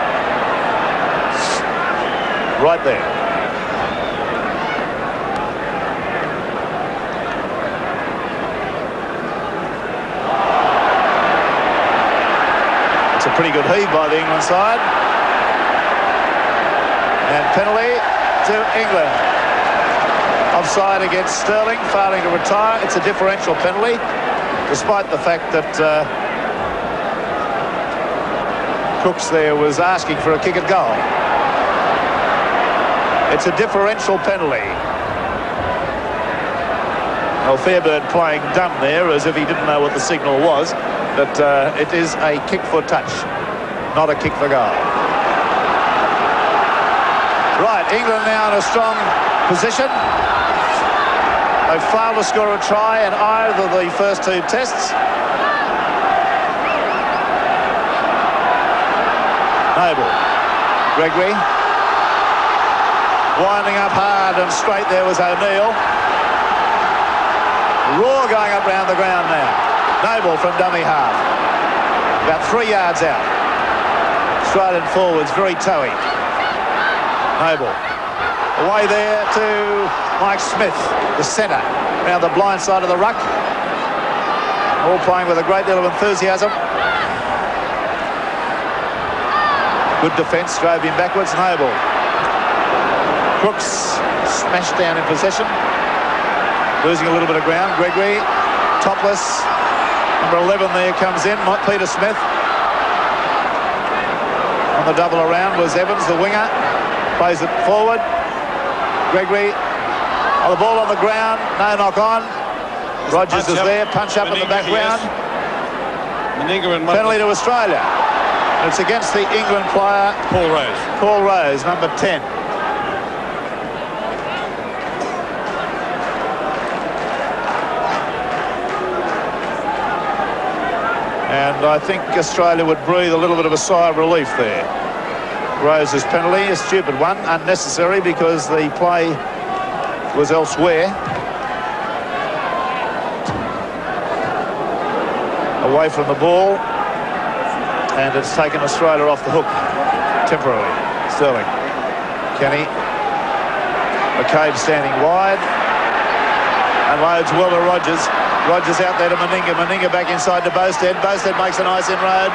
Right there. It's a pretty good heave by the England side. And penalty to England. Offside against Sterling, failing to retire. It's a differential penalty, despite the fact that Crooks there was asking for a kick at goal. It's a differential penalty. Well, Fairbairn playing dumb there as if he didn't know what the signal was, but it is a kick for touch, not a kick for goal. Right, England now in a strong position. They've failed to score a try in either of the first two tests. Noble. Gregory. Winding up hard and straight there was O'Neill. Raw going up round the ground now. Noble from dummy half. About 3 yards out. Australian forwards, very toey. Noble. Away there to Mike Smith, the centre. Now the blind side of the ruck. All playing with a great deal of enthusiasm. Good defence, drove him backwards. Noble. Crooks smashed down in possession. Losing a little bit of ground. Gregory, topless. Number 11 there comes in, Peter Smith. On the double around was Evans, the winger. Plays it forward. Gregory. Oh, the ball on the ground. No knock on. Rogers is there. Punch up in the background. Penalty to Australia. It's against the England player. Paul Rose. Paul Rose, number 10. And I think Australia would breathe a little bit of a sigh of relief there. Rose's penalty, a stupid one, unnecessary because the play was elsewhere. Away from the ball, and it's taken Australia off the hook temporarily. Sterling, Kenny, McCabe standing wide, and loads well to Rogers. Rogers out there to Meninga. Meninga back inside to Bosted. Bosted makes a nice inroad.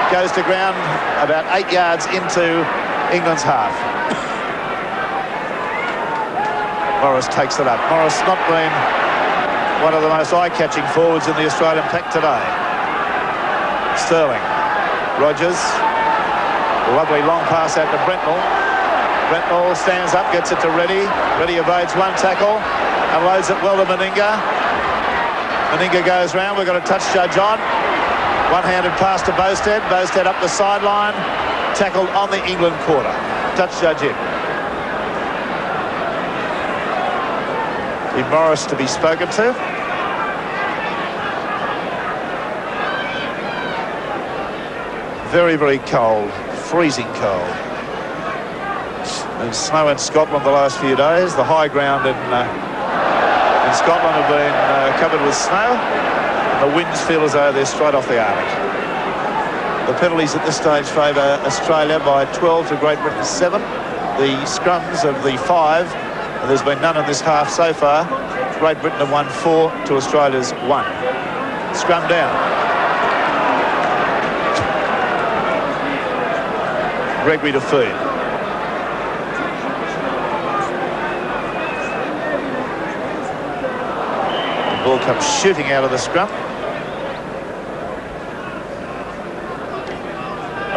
Goes to ground about 8 yards into England's half. Morris takes it up. Morris not been one of the most eye-catching forwards in the Australian pack today. Sterling. Rogers. Lovely long pass out to Brentnell. Brentnell stands up, gets it to Reddy. Reddy evades one tackle and loads it well to Meninga. Meninga goes round. We've got a touch judge on. One-handed pass to Bosted. Bosted up the sideline. Tackled on the England quarter. Touch judge in. Need Morris to be spoken to. Very, very cold. Freezing cold. There's snow in Scotland the last few days. The high ground in Scotland have been covered with snow. The winds feel as though they're straight off the Arctic. The penalties at this stage favour Australia by 12 to Great Britain 7. The scrums of the 5, and there's been none in this half so far. Great Britain have won 4 to Australia's 1. Scrum down. Gregory to feed. The ball comes shooting out of the scrum.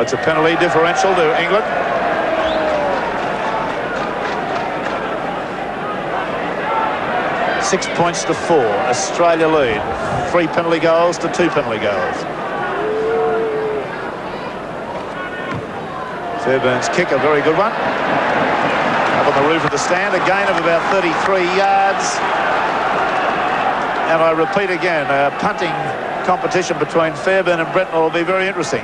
It's a penalty differential to England. Six points to 4. Australia lead. 3 penalty goals to 2 penalty goals. Fairbairn's kick, a very good one. Up on the roof of the stand, a gain of about 33 yards. And I repeat again, a punting competition between Fairbairn and Brentnell will be very interesting.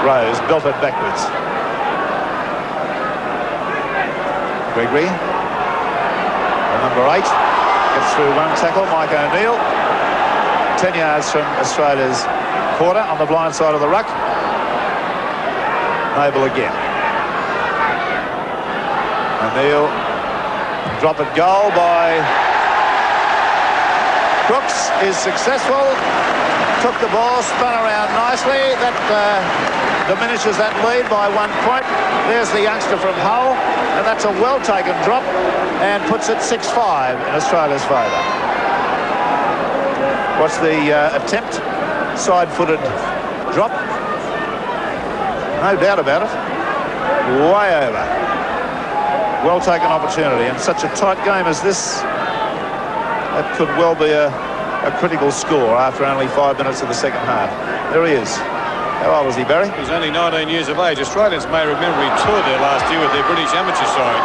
Rose belted backwards. Gregory, number 8, gets through one tackle. Mike O'Neill, 10 yards from Australia's quarter on the blind side of the ruck. Noble again. O'Neill, drop it goal by Crooks is successful. Took the ball, spun around nicely. That diminishes that lead by 1 point. There's the youngster from Hull, and that's a well-taken drop and puts it 6-5 in Australia's favour. What's the attempt? Side-footed drop. No doubt about it. Way over. Well-taken opportunity, and such a tight game as this, that could well be a critical score after only 5 minutes of the second half. There he is. How old was he, Barry? He's only 19 years of age. Australians may remember he toured there last year with their British amateur side.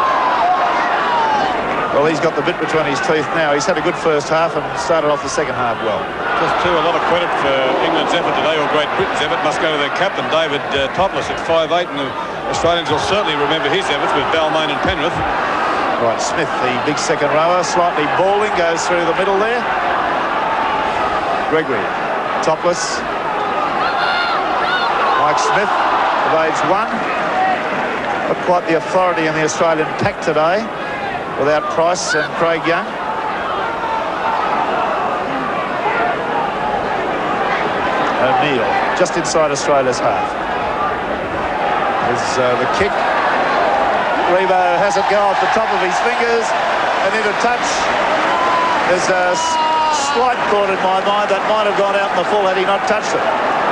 Well, he's got the bit between his teeth now. He's had a good first half and started off the second half well. Just too, a lot of credit for England's effort today, or Great Britain's effort, must go to their captain, David Topless, at 5'8", and the Australians will certainly remember his efforts with Balmain and Penrith. Right, Smith, the big second rower, slightly balling, goes through the middle there. Gregory, Topless. Mike Smith, of age 1. Not quite the authority in the Australian pack today, without Price and Craig Young. O'Neill, just inside Australia's half. There's the kick. Rebo has it go off the top of his fingers and into touch. There's a slight thought in my mind that might have gone out in the full had he not touched it.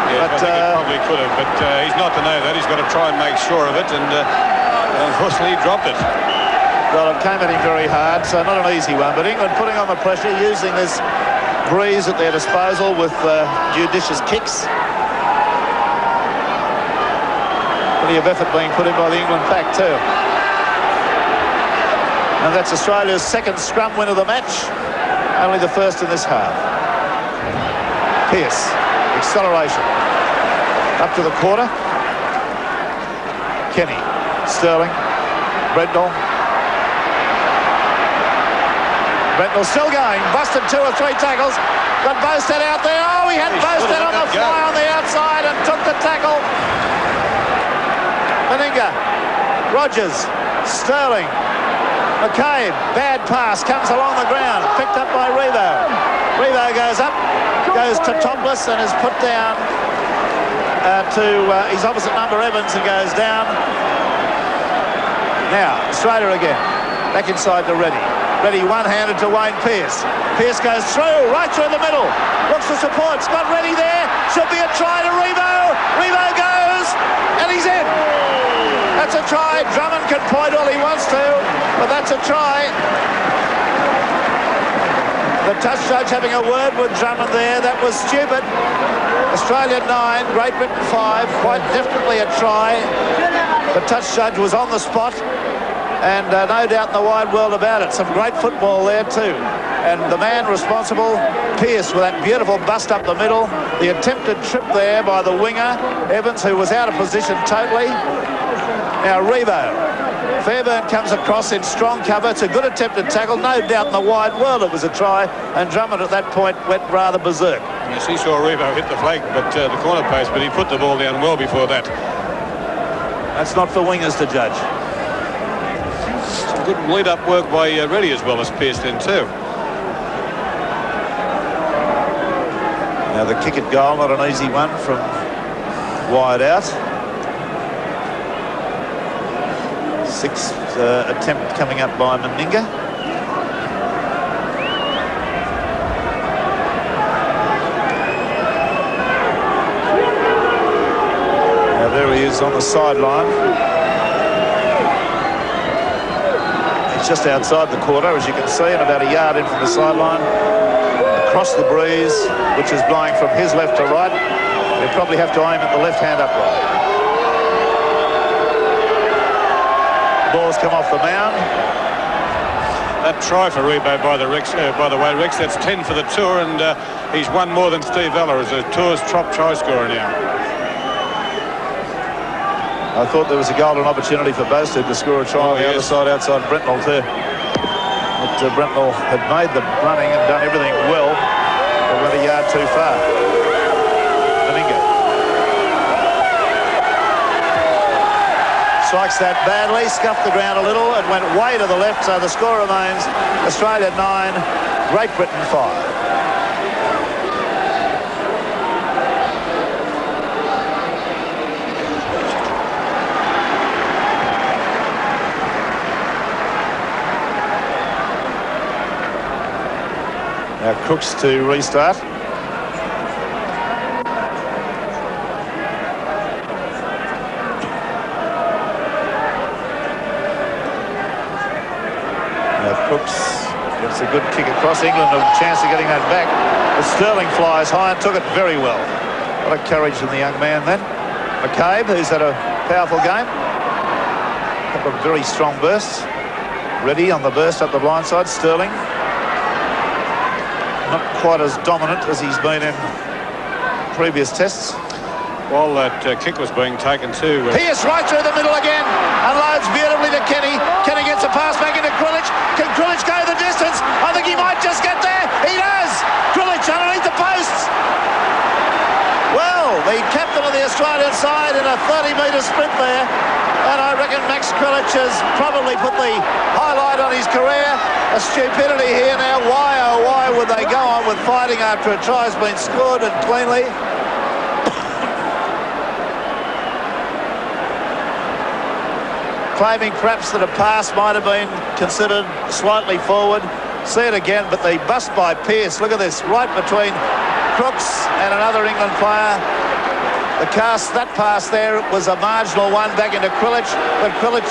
Yeah, but, I think he probably could have, but he's not to know that. He's got to try and make sure of it, and unfortunately he dropped it. Well, it came at him very hard, so not an easy one. But England putting on the pressure, using this breeze at their disposal with judicious kicks. Plenty of effort being put in by the England pack too. And that's Australia's second scrum win of the match, only the first in this half. Pearce, acceleration, up to the quarter. Kenny, Sterling, Brendel. Brendel still going, busted 2 or 3 tackles, got Bostad out there. Oh, he had Bostad on the fly on the outside and took the tackle. Meninga, Rogers, Sterling, McCabe, bad pass, comes along the ground, picked up by Rebo. Rebo goes up, goes to Topless and is put down to his opposite number, Evans, and goes down. Now, Australia again, back inside to Reddy. Reddy one-handed to Wayne Pearce. Pearce goes through, right through the middle. Looks for support. Scott Reddy there. Should be a try to Rebo. Rebo goes, and he's in. That's a try. Drummond can point all he wants to, but that's a try. The touch judge having a word with Drummond there. That was stupid. Australia 9, Great Britain 5. Quite definitely a try. The touch judge was on the spot. And no doubt in the wide world about it. Some great football there too. And the man responsible, Pearce, with that beautiful bust up the middle. The attempted trip there by the winger, Evans, who was out of position totally. Now Rebo. Fairbairn comes across in strong cover. It's a good attempted tackle. No doubt in the wide world it was a try. And Drummond at that point went rather berserk. Yes, he saw Rebo hit the flag, but the corner post, but he put the ball down well before that. That's not for wingers to judge. Good lead-up work by Reddy as well as Pearce then too. Now the kick at goal, not an easy one from wide out. 6th attempt coming up by Meninga. Now there he is on the sideline. Just outside the quarter, as you can see, and about a yard in from the sideline. Across the breeze, which is blowing from his left to right. He'll probably have to aim at the left-hand upright. Ball's come off the mound. That try for Rebo by the way, Rex, that's 10 for the tour, and he's won more than Steve Vella as a tour's top try scorer now. I thought there was a golden opportunity for Bostad to score a try on the other side outside Brentnell too. But Brentnell had made the running and done everything well, but went a yard too far. Meninga strikes that badly, scuffed the ground a little, and went way to the left, so the score remains Australia 9, Great Britain 5. Now Crooks to restart. Now Crooks gets a good kick across. England have a chance of getting that back. But Sterling flies high and took it very well. A lot of courage in the young man then. McCabe, who's had a powerful game. A couple of very strong bursts. Ready on the burst up the blind side. Sterling. Not quite as dominant as he's been in previous tests. While that kick was being taken too. Pierce right through the middle again. Unloads beautifully to Kenny. Kenny gets a pass back into Krilich. Can Krilich go the distance? I think he might just get there. He does. Krilich underneath the posts. Well, the captain of the Australian side in a 30-metre sprint there. And I reckon Max Krilich has probably put the highlight on his career. A stupidity here now. Why, oh why would they go on with fighting after a try has been scored and cleanly? Claiming perhaps that a pass might have been considered slightly forward. See it again, but the bust by Pierce. Look at this, right between Crooks and another England player. That pass there was a marginal one back into Krilich, but Krilich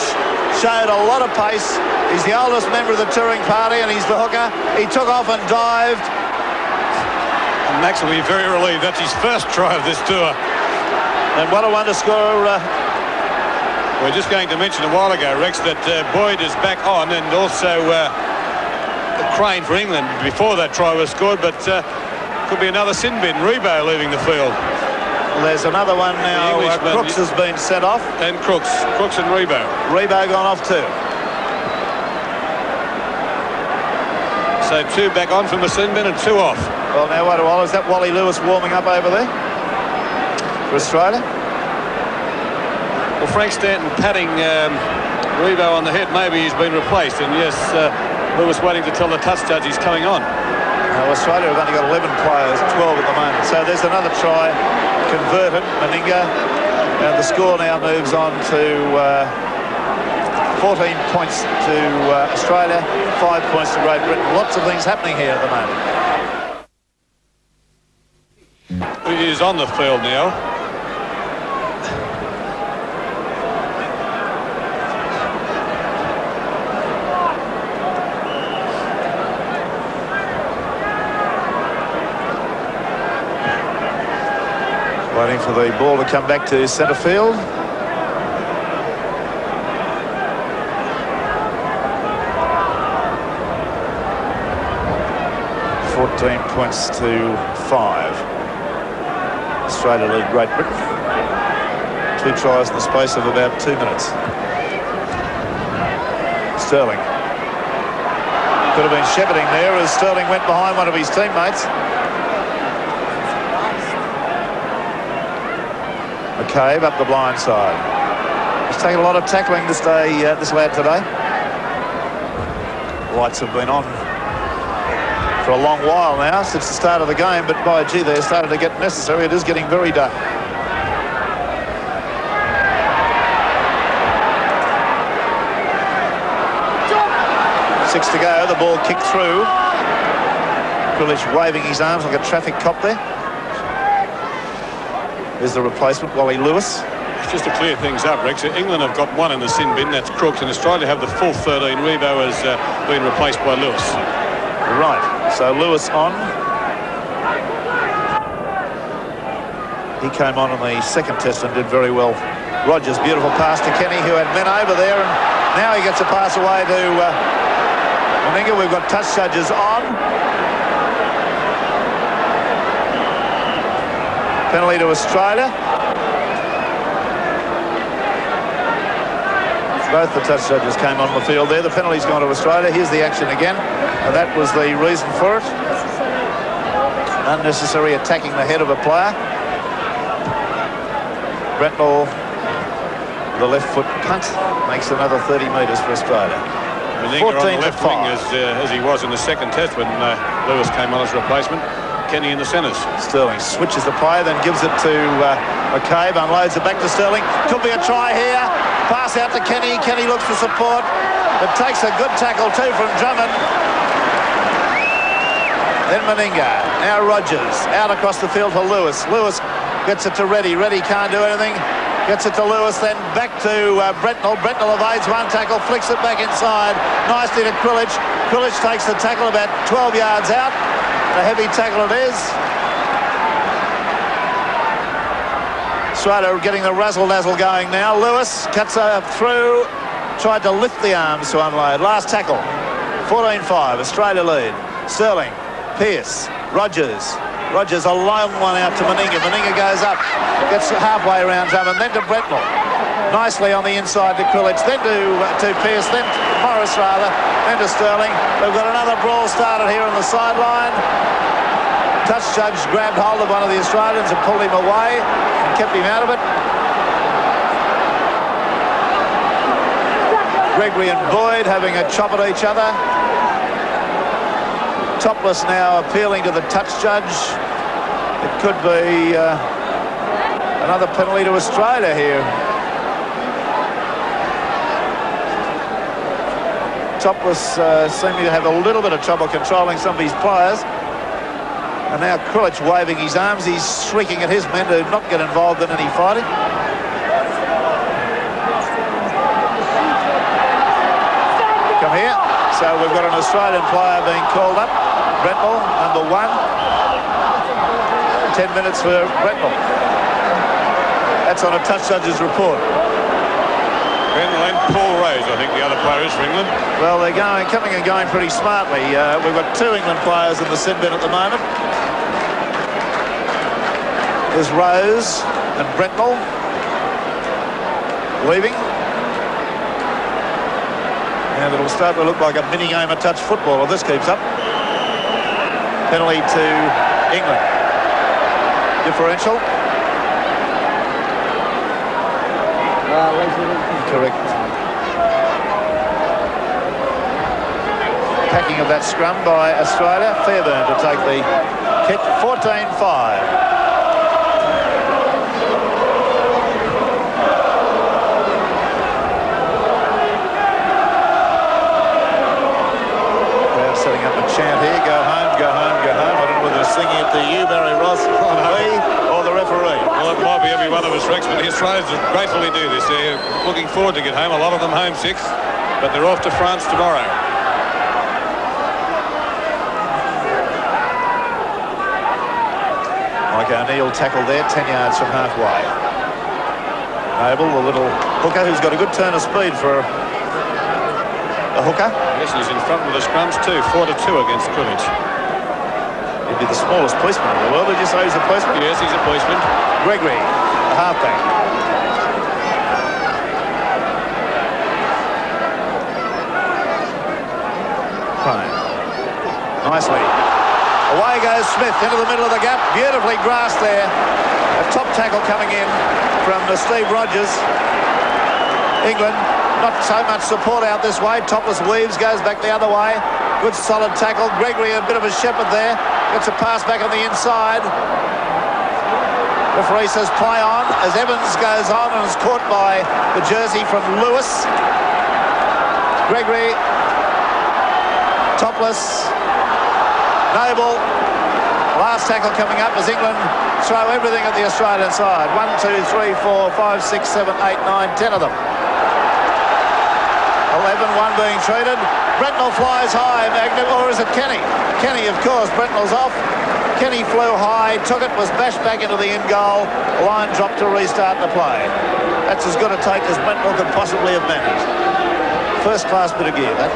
showed a lot of pace. He's the oldest member of the touring party and he's the hooker. He took off and dived. And Max will be very relieved. That's his first try of this tour. And what a wonder scorer. We're just going to mention a while ago, Rex, that Boyd is back on, and also Crane for England before that try was scored, but could be another sin bin. Rebo leaving the field. Well, there's another one now. Crooks has been set off. And Crooks and Rebo. Rebo gone off too. So 2 back on from the sin bin and 2 off. Well, now what is that? Wally Lewis warming up over there for Australia? Well, Frank Stanton patting Rebo on the head. Maybe he's been replaced. And yes, Lewis waiting to tell the touch judge he's coming on. Now, Australia have only got 11 players, 12 at the moment. So there's another try converted, Meninga. And the score now moves on to 14 points to Australia, 5 points to Great Britain. Lots of things happening here at the moment. He is on the field now. Waiting for the ball to come back to centre field. Points to 5. Australia lead Great Britain. 2 tries in the space of about 2 minutes. Sterling. Could have been shepherding there as Sterling went behind one of his teammates. McCabe up the blind side. He's taken a lot of tackling this day, this lad today. Lights have been on for a long while now, since the start of the game, but by gee, they're starting to get necessary. It is getting very dark. Six to go, the ball kicked through. Krilich waving his arms like a traffic cop there. There's the replacement, Wally Lewis. Just to clear things up, Rex, England have got 1 in the sin bin, that's Crooks, and Australia have the full 13. Rebo has been replaced by Lewis. Right, so Lewis on. He came on in the second test and did very well. Rogers, beautiful pass to Kenny, who had men over there, and now he gets a pass away to Meninga. We've got touch judges on. Penalty to Australia. Both the touch judges came on the field there. The penalty's gone to Australia. Here's the action again. And that was the reason for it. Unnecessary attacking the head of a player. Brentnall, the left foot punt, makes another 30 metres for Australia. Meninga on the left wing as he was in the second test when Lewis came on as replacement. Kenny in the centres. Sterling switches the play, then gives it to McCabe, unloads it back to Sterling. Could be a try here. Pass out to Kenny. Kenny looks for support. It takes a good tackle too from Drummond. Then Meninga. Now Rogers. Out across the field for Lewis. Lewis gets it to Reddy. Reddy can't do anything. Gets it to Lewis, then back to Brentnall. Brentnall evades one tackle, flicks it back inside. Nicely to Krilich. Krilich takes the tackle about 12 yards out. A heavy tackle it is. Australia getting the razzle-dazzle going now. Lewis cuts through. tried to lift the arms to unload. Last tackle, 14-5, Australia lead. Sterling, Pearce, Rogers. Rogers, a long one out to Meninga. Meninga goes up, gets halfway around home, and then to Brentnell. Nicely on the inside to Krilich, then to Pearce, then Morris rather, then to Sterling. We've got another brawl started here on the sideline. Touch judge grabbed hold of one of the Australians and pulled him away and kept him out of it. Gregory and Boyd having a chop at each other. Topless now appealing to the touch judge. It could be another penalty to Australia here. Topless seeming to have a little bit of trouble controlling some of his players. And now Krilich waving his arms. He's shrieking at his men to not get involved in any fighting. Come here. So we've got an Australian player being called up. Brentnell, number 1. 10 minutes for Brentnell. That's on a touch judge's report. Brentnell and Paul Rose, I think the other player is for England. Well, they're coming and going pretty smartly. We've got 2 England players in the sin bin at the moment. There's Rose and Brentnell leaving. And it'll start to look like a mini game of touch football if this keeps up. Penalty to England. Differential. Correct. Packing of that scrum by Australia. Fairburn to take the kick. 14-5. Setting up a chant here, go home, go home, go home. I don't know whether they're singing it to you, Barry Ross, me, or the referee. Well, it might be every one of us, Rex, but the Australians gratefully do this. They're looking forward to get home. A lot of them homesick, but they're off to France tomorrow. Mike O'Neill tackled there, 10 yards from halfway. Noble, the little hooker, who's got a good turn of speed for a hooker. Yes, he's in front with the scrums too, 4-2 against Krilich. He'd be the smallest policeman in the world. Did you say he's a policeman? Yes, he's a policeman. Gregory, the halfback. Fine. Nicely. Away goes Smith into the middle of the gap. Beautifully grasped there. A top tackle coming in from Steve Rogers. England. Not so much support out this way. Topless weaves, goes back the other way. Good solid tackle. Gregory a bit of a shepherd there. Gets a pass back on the inside. Referee says play on as Evans goes on and is caught by the jersey from Lewis. Gregory. Topless. Noble. Last tackle coming up as England throw everything at the Australian side. 1, 2, 3, 4, 5, 6, 7, 8, 9, 10 of them. 11-1 being treated. Brentnell flies high, or is it Kenny? Kenny, of course. Brentnell's off. Kenny flew high, took it, was bashed back into the in goal. Line dropped to restart the play. That's as good a take as Brentnell could possibly have managed. First class bit of gear, that.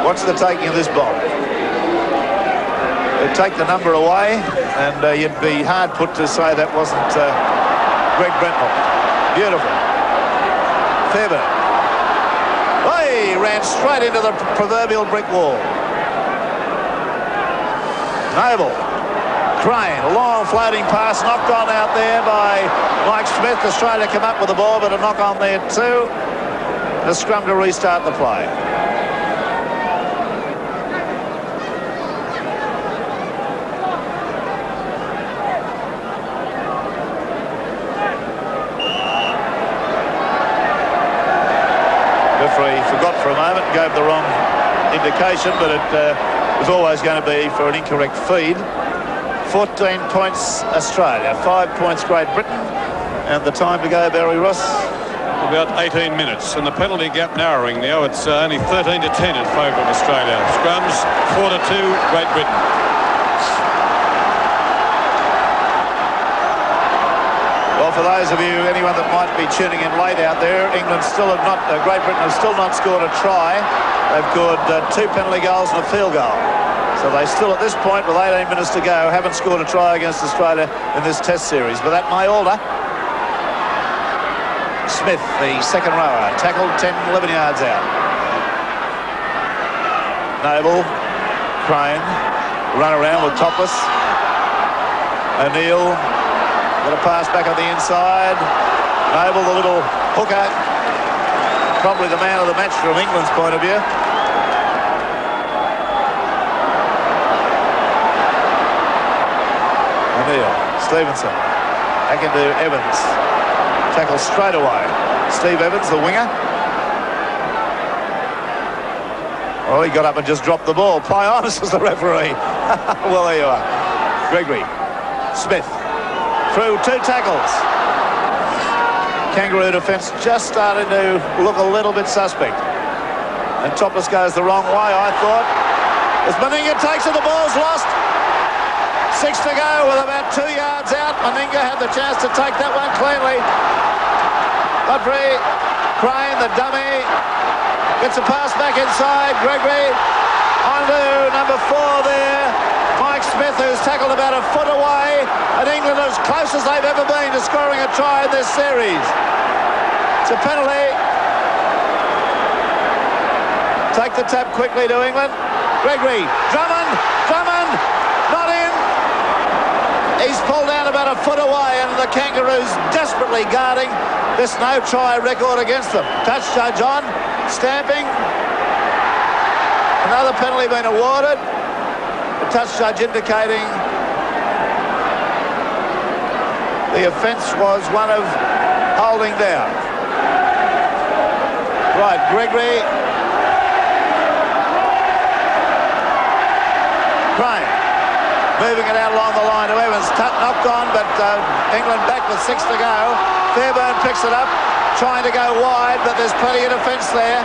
What's the taking of this bomb? They take the number away, and you'd be hard put to say that wasn't Greg Brentnell. Beautiful. Fairburn. Hey, ran straight into the proverbial brick wall. Noble. Crane, a long floating pass, knocked on out there by Mike Smith. Australia come up with the ball, but a knock on there too. A scrum to restart the play. Referee forgot for a moment, gave the wrong indication, but it was always going to be for an incorrect feed. 14 points Australia, 5 points Great Britain, and the time to go, Barry Ross? About 18 minutes, and the penalty gap narrowing now. It's only 13-10 in favour of Australia. Scrums 4-2 Great Britain. for those of you, anyone that might be tuning in late out there, Great Britain have still not scored a try. They've scored 2 penalty goals and a field goal. So they still, at this point, with 18 minutes to go, haven't scored a try against Australia in this Test series. But that may alter. Smith, the second rower, tackled 10, 11 yards out. Noble, Crane, run around with Topless. O'Neill, got a pass back on the inside. Noble, the little hooker, probably the man of the match from England's point of view. O'Neill, Stevenson, back into Evans. Tackle straight away. Steve Evans, the winger. Well, he got up and just dropped the ball. Pionis was the referee. Well, there you are. Gregory. Smith through 2 tackles. Kangaroo defence just starting to look a little bit suspect. And Topless goes the wrong way, I thought. As Meninga takes it, the ball's lost. 6 to go with about 2 yards out. Meninga had the chance to take that one cleanly. Godfrey, Crane, the dummy, gets a pass back inside. Gregory on to number 4 there. Mike Smith, who's tackled about a foot away, and England as close as they've ever been to scoring a try in this series. It's a penalty. Take the tap quickly to England. Gregory, Drummond, not in. He's pulled down about a foot away, and the Kangaroos desperately guarding this no try record against them. Touch judge on, stamping. Another penalty been awarded. The touch judge indicating the offence was one of holding down. Right, Gregory. Crane. Moving it out along the line to Evans. Knocked on, but England back with 6 to go. Fairbairn picks it up, trying to go wide, but there's plenty of defence there.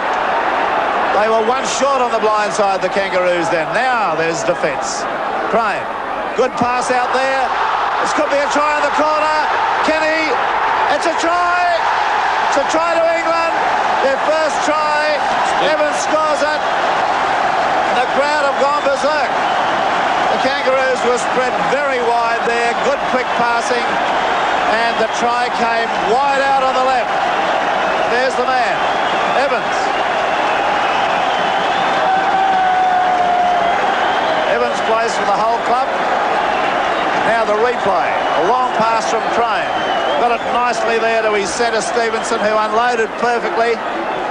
They were 1 short on the blind side, the Kangaroos then. Now there's defence. Crane. Good pass out there. This could be a try in the corner. Kenny. It's a try. It's a try to England. Their first try. Evans scores it. The crowd have gone berserk. The Kangaroos were spread very wide there. Good quick passing. And the try came wide out on the left. There's the man. Evans. Evans plays for the whole club. Now the replay. A long pass from Crane. Got it nicely there to his centre, Stevenson, who unloaded perfectly.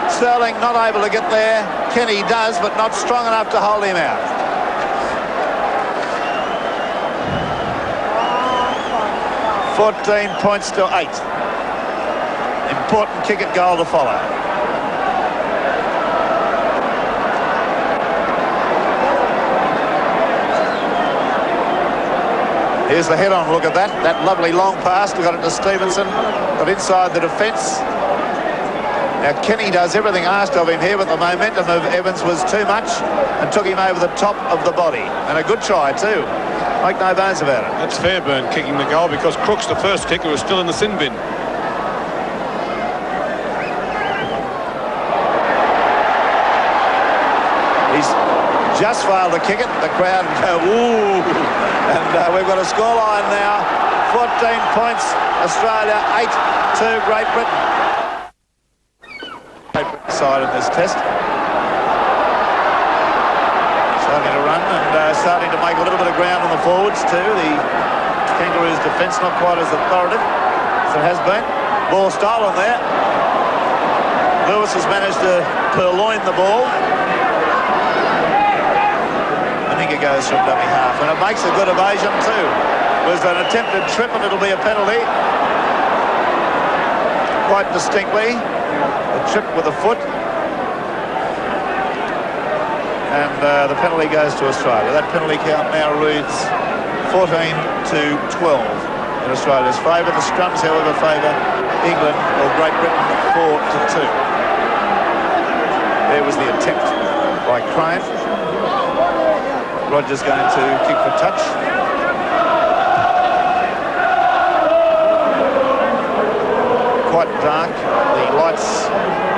Sterling not able to get there. Kenny does, but not strong enough to hold him out. $14 points to 8. Important kick at goal to follow. Here's the head-on look at that. That lovely long pass. We got it to Stevenson. Got inside the defence. Now Kenny does everything asked of him here, but the momentum of Evans was too much and took him over the top of the body. And a good try too. Make no bones about it. That's Fairbairn kicking the goal because Crooks, the first kicker, was still in the sin bin. He's just failed to kick it. The crowd go, ooh. And we've got a scoreline now. 14 points, Australia, 8 to Great Britain. Great Britain side in this test. Starting to run and starting to make a little bit of ground on the forwards too. The Kangaroos' defence not quite as authoritative as it has been. Ball stolen there. Lewis has managed to purloin the ball. Meninga goes from dummy half, and it makes a good evasion too. It was an attempted trip, and it'll be a penalty. Quite distinctly, a trip with a foot. And the penalty goes to Australia. That penalty count now reads 14 to 12 in Australia's favour. The scrums, however, favour England or Great Britain 4 to 2. There was the attempt by Crane. Rogers going to kick for touch. quite dark, the lights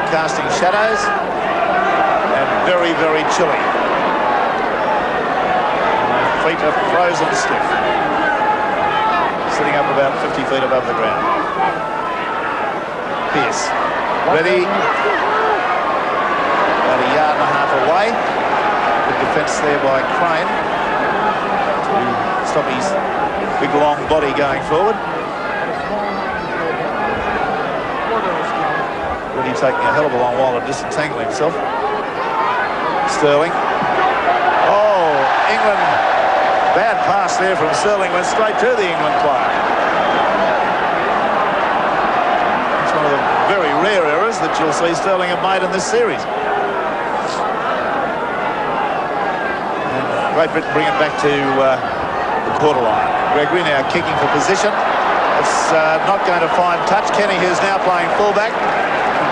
casting shadows, and very, very chilly. My feet are frozen stiff, sitting up about 50 feet above the ground. Pearce, ready, about a yard and a half away. Good defence there by Crane to stop his big long body going forward. Really taking a hell of a long while to disentangle himself. Sterling. Oh, England. Bad pass there from Sterling, went straight to the England player. It's one of the very rare errors that you'll see Sterling have made in this series. And Great Britain bring it back to the quarter line. Gregory now kicking for position. It's not going to find touch. Kenny, who's now playing fullback.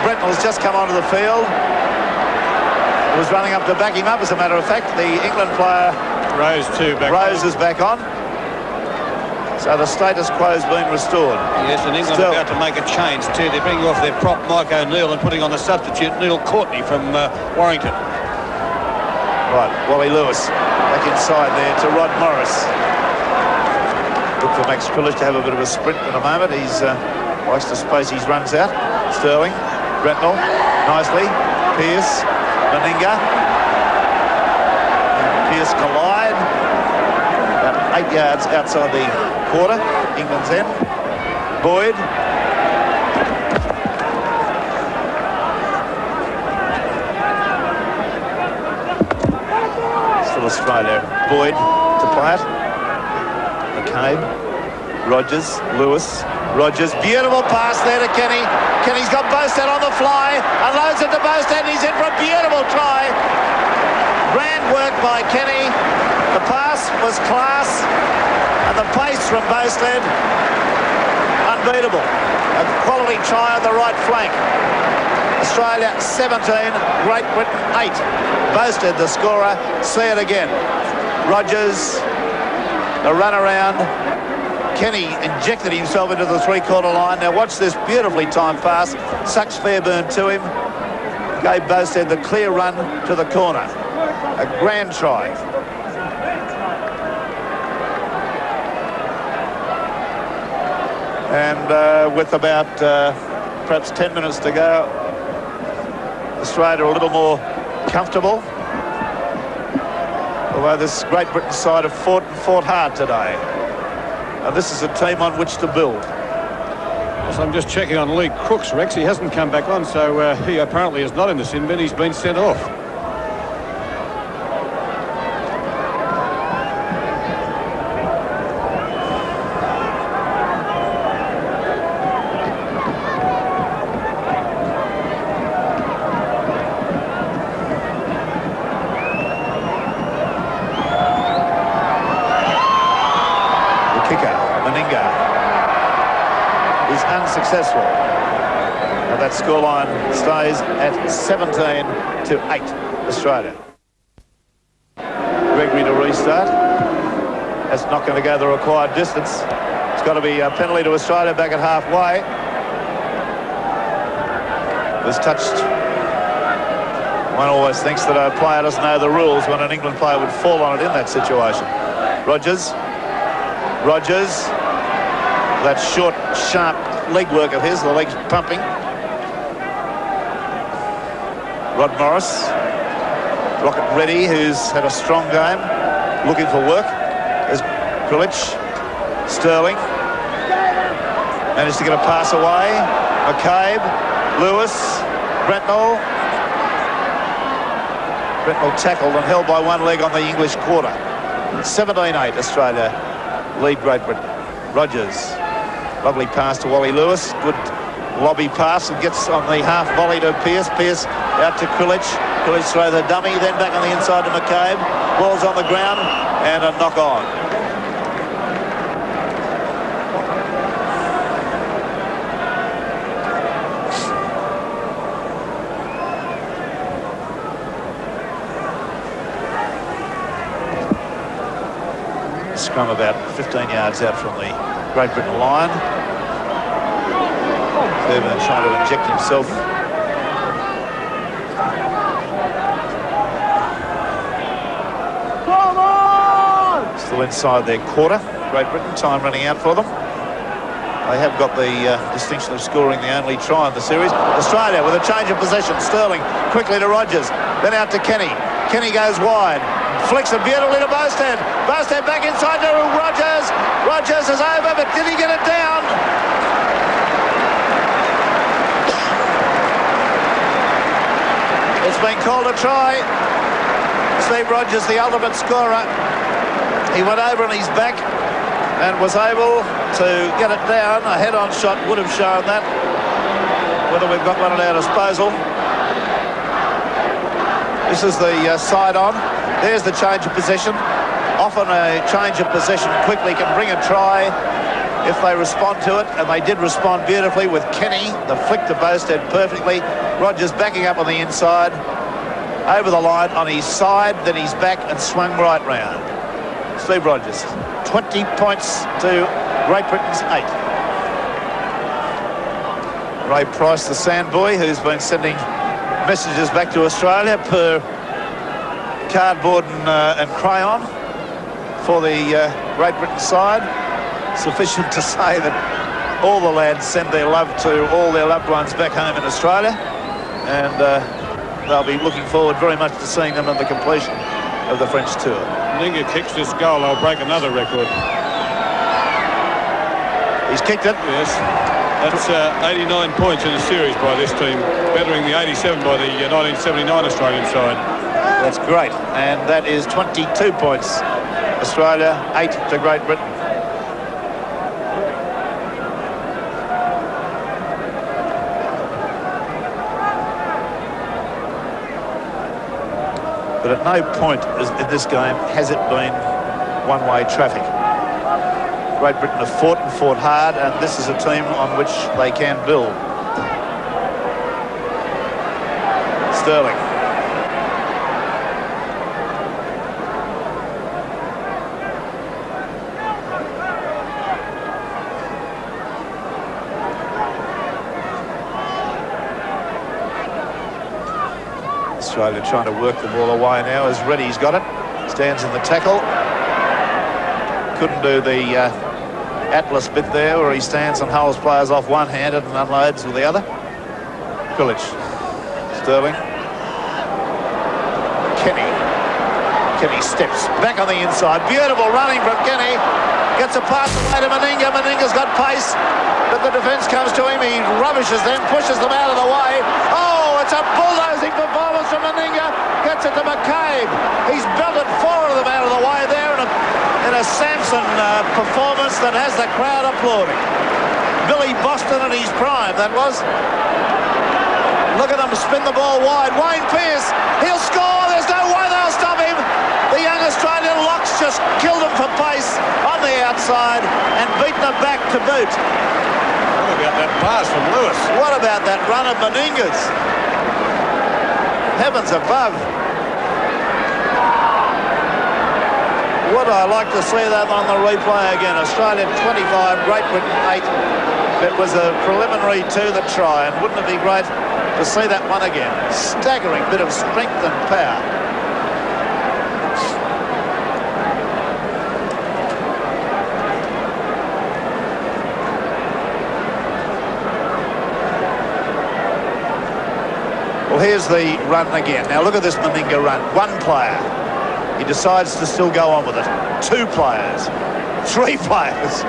Brentnall's just come onto the field. Was running up to back him up, as a matter of fact. The England player Rose is back on. So the status quo's been restored. Yes, and England are about to make a change too. They're bringing off their prop Mike O'Neill and putting on the substitute Neil Courtney from Warrington. Right, Wally Lewis back inside there to Rod Morris. Look for Max Krilich to have a bit of a sprint in a moment. He's likes to space his runs out. Sterling, Brentnall, nicely. Pearce, Meninga. And Pearce collide. About 8 yards outside the quarter, England's end. Boyd. Still Australia. Boyd to play it. McCabe. Rogers. Lewis. Rogers. Beautiful pass there to Kenny. Kenny's got Bostad on the fly. Unloads it to Bostad. He's in for a beautiful try. Grand work by Kenny. The pass was class. And the pace from Bostad, unbeatable. A quality try on the right flank. Australia 17, Great Britain 8. Bostad the scorer. See it again. Rogers, a run around. Kenny injected himself into the three-quarter line. Now watch this beautifully timed pass. Sucks Fairburn to him. Gave Bostad the clear run to the corner. A grand try. And with about perhaps 10 minutes to go, Australia a little more comfortable. Although this Great Britain side have fought hard today. And this is a team on which to build. Yes, I'm just checking on Lee Crooks, Rex. He hasn't come back on, so he apparently is not in the sin bin. He's been sent off. Unsuccessful. And that scoreline stays at 17-8 Australia. Gregory to restart. That's not going to go the required distance. It's got to be a penalty to Australia back at halfway. Was touched. One always thinks that a player doesn't know the rules when an England player would fall on it in that situation. Rogers. That short, sharp leg work of his, the legs pumping. Rod Morris, Rocket Ready, who's had a strong game, looking for work. There's Krilich, Sterling, managed to get a pass away. McCabe, Lewis, Brentnall. Brentnall tackled and held by one leg on the English quarter. 17-8 Australia lead Great Britain. Rogers. Lovely pass to Wally Lewis. Good lobby pass and gets on the half volley to Pearce. Pearce out to Krilich. Krilich throw the dummy, then back on the inside to McCabe. Ball's on the ground and a knock on. Scrum about 15 yards out from the Great Britain line. curve and trying to inject himself. Still inside their quarter. Great Britain, time running out for them. They have got the distinction of scoring the only try in the series. Australia with a change of possession. Sterling quickly to Rogers, then out to Kenny. Kenny goes wide, flicks it beautifully to Bostad. Bostad back inside to Rogers. Rogers is over, but did he get it down? It's been called a try. Steve Rogers, the ultimate scorer. He went over on his back and was able to get it down. A head-on shot would have shown that. Whether we've got one at our disposal. This is the side on. There's the change of position. Often a change of position quickly can bring a try if they respond to it, and they did respond beautifully with Kenny, the flick to Bostad perfectly. Rogers backing up on the inside, over the line on his side, then he's back and swung right round. Steve Rogers, 20 points to Great Britain's 8. Ray Price, the sandboy, who's been sending messages back to Australia per cardboard and crayon for the Great Britain side. Sufficient to say that all the lads send their love to all their loved ones back home in Australia, and they'll be looking forward very much to seeing them at the completion of the French tour. Meninga kicks this goal, they'll break another record. He's kicked it. Yes. That's 89 points in a series by this team, bettering the 87 by the 1979 Australian side. That's great. And that is 22 points. Australia, 8 to Great Britain. But at no point in this game has it been one-way traffic. Great Britain have fought and fought hard, and this is a team on which they can build. Sterling. Australia trying to work the ball away now as Reddy's got it. Stands in the tackle. Couldn't do the Atlas bit there where he stands and holds players off one-handed and unloads with the other. Krilich. Sterling. Kenny. Kenny steps back on the inside. Beautiful running from Kenny. Gets a pass away to Meninga. Meninga's got pace, but the defence comes to him. He rubbishes them, pushes them out of the way. Oh, it's a bulldozing performance from Meninga. Gets it to McCabe. He's belted 4 of them out of the way there in a Samson performance that has the crowd applauding. Billy Boston in his prime, that was. Look at them spin the ball wide. Wayne Pearce, he'll score. There's no way they'll stop him. The young Australian locks just killed him for pace on the outside and beaten them back to boot. What about that pass from Lewis? What about that run of Meninga's? Heavens above. Would I like to see that on the replay again? Australia 25, Great Britain 8. It was a preliminary to the try, and wouldn't it be great to see that one again? Staggering bit of strength and power. Well, here's the run again. Now look at this Meninga run. One player. He decides to still go on with it. 2 players. 3 players.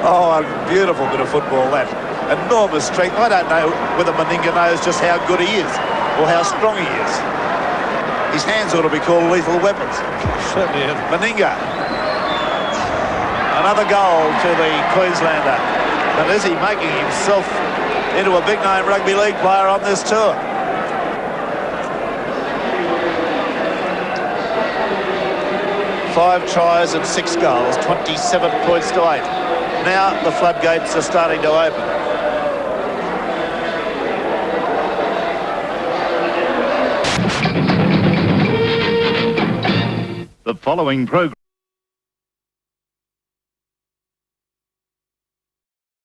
Oh, a beautiful bit of football, that. Enormous strength. I don't know whether Meninga knows just how good he is or how strong he is. His hands ought to be called lethal weapons. Certainly is. Meninga. Another goal to the Queenslander. And is he making himself into a big-name rugby league player on this tour? Five tries and 6 goals, 27 points to 8. Now the floodgates are starting to open. The following program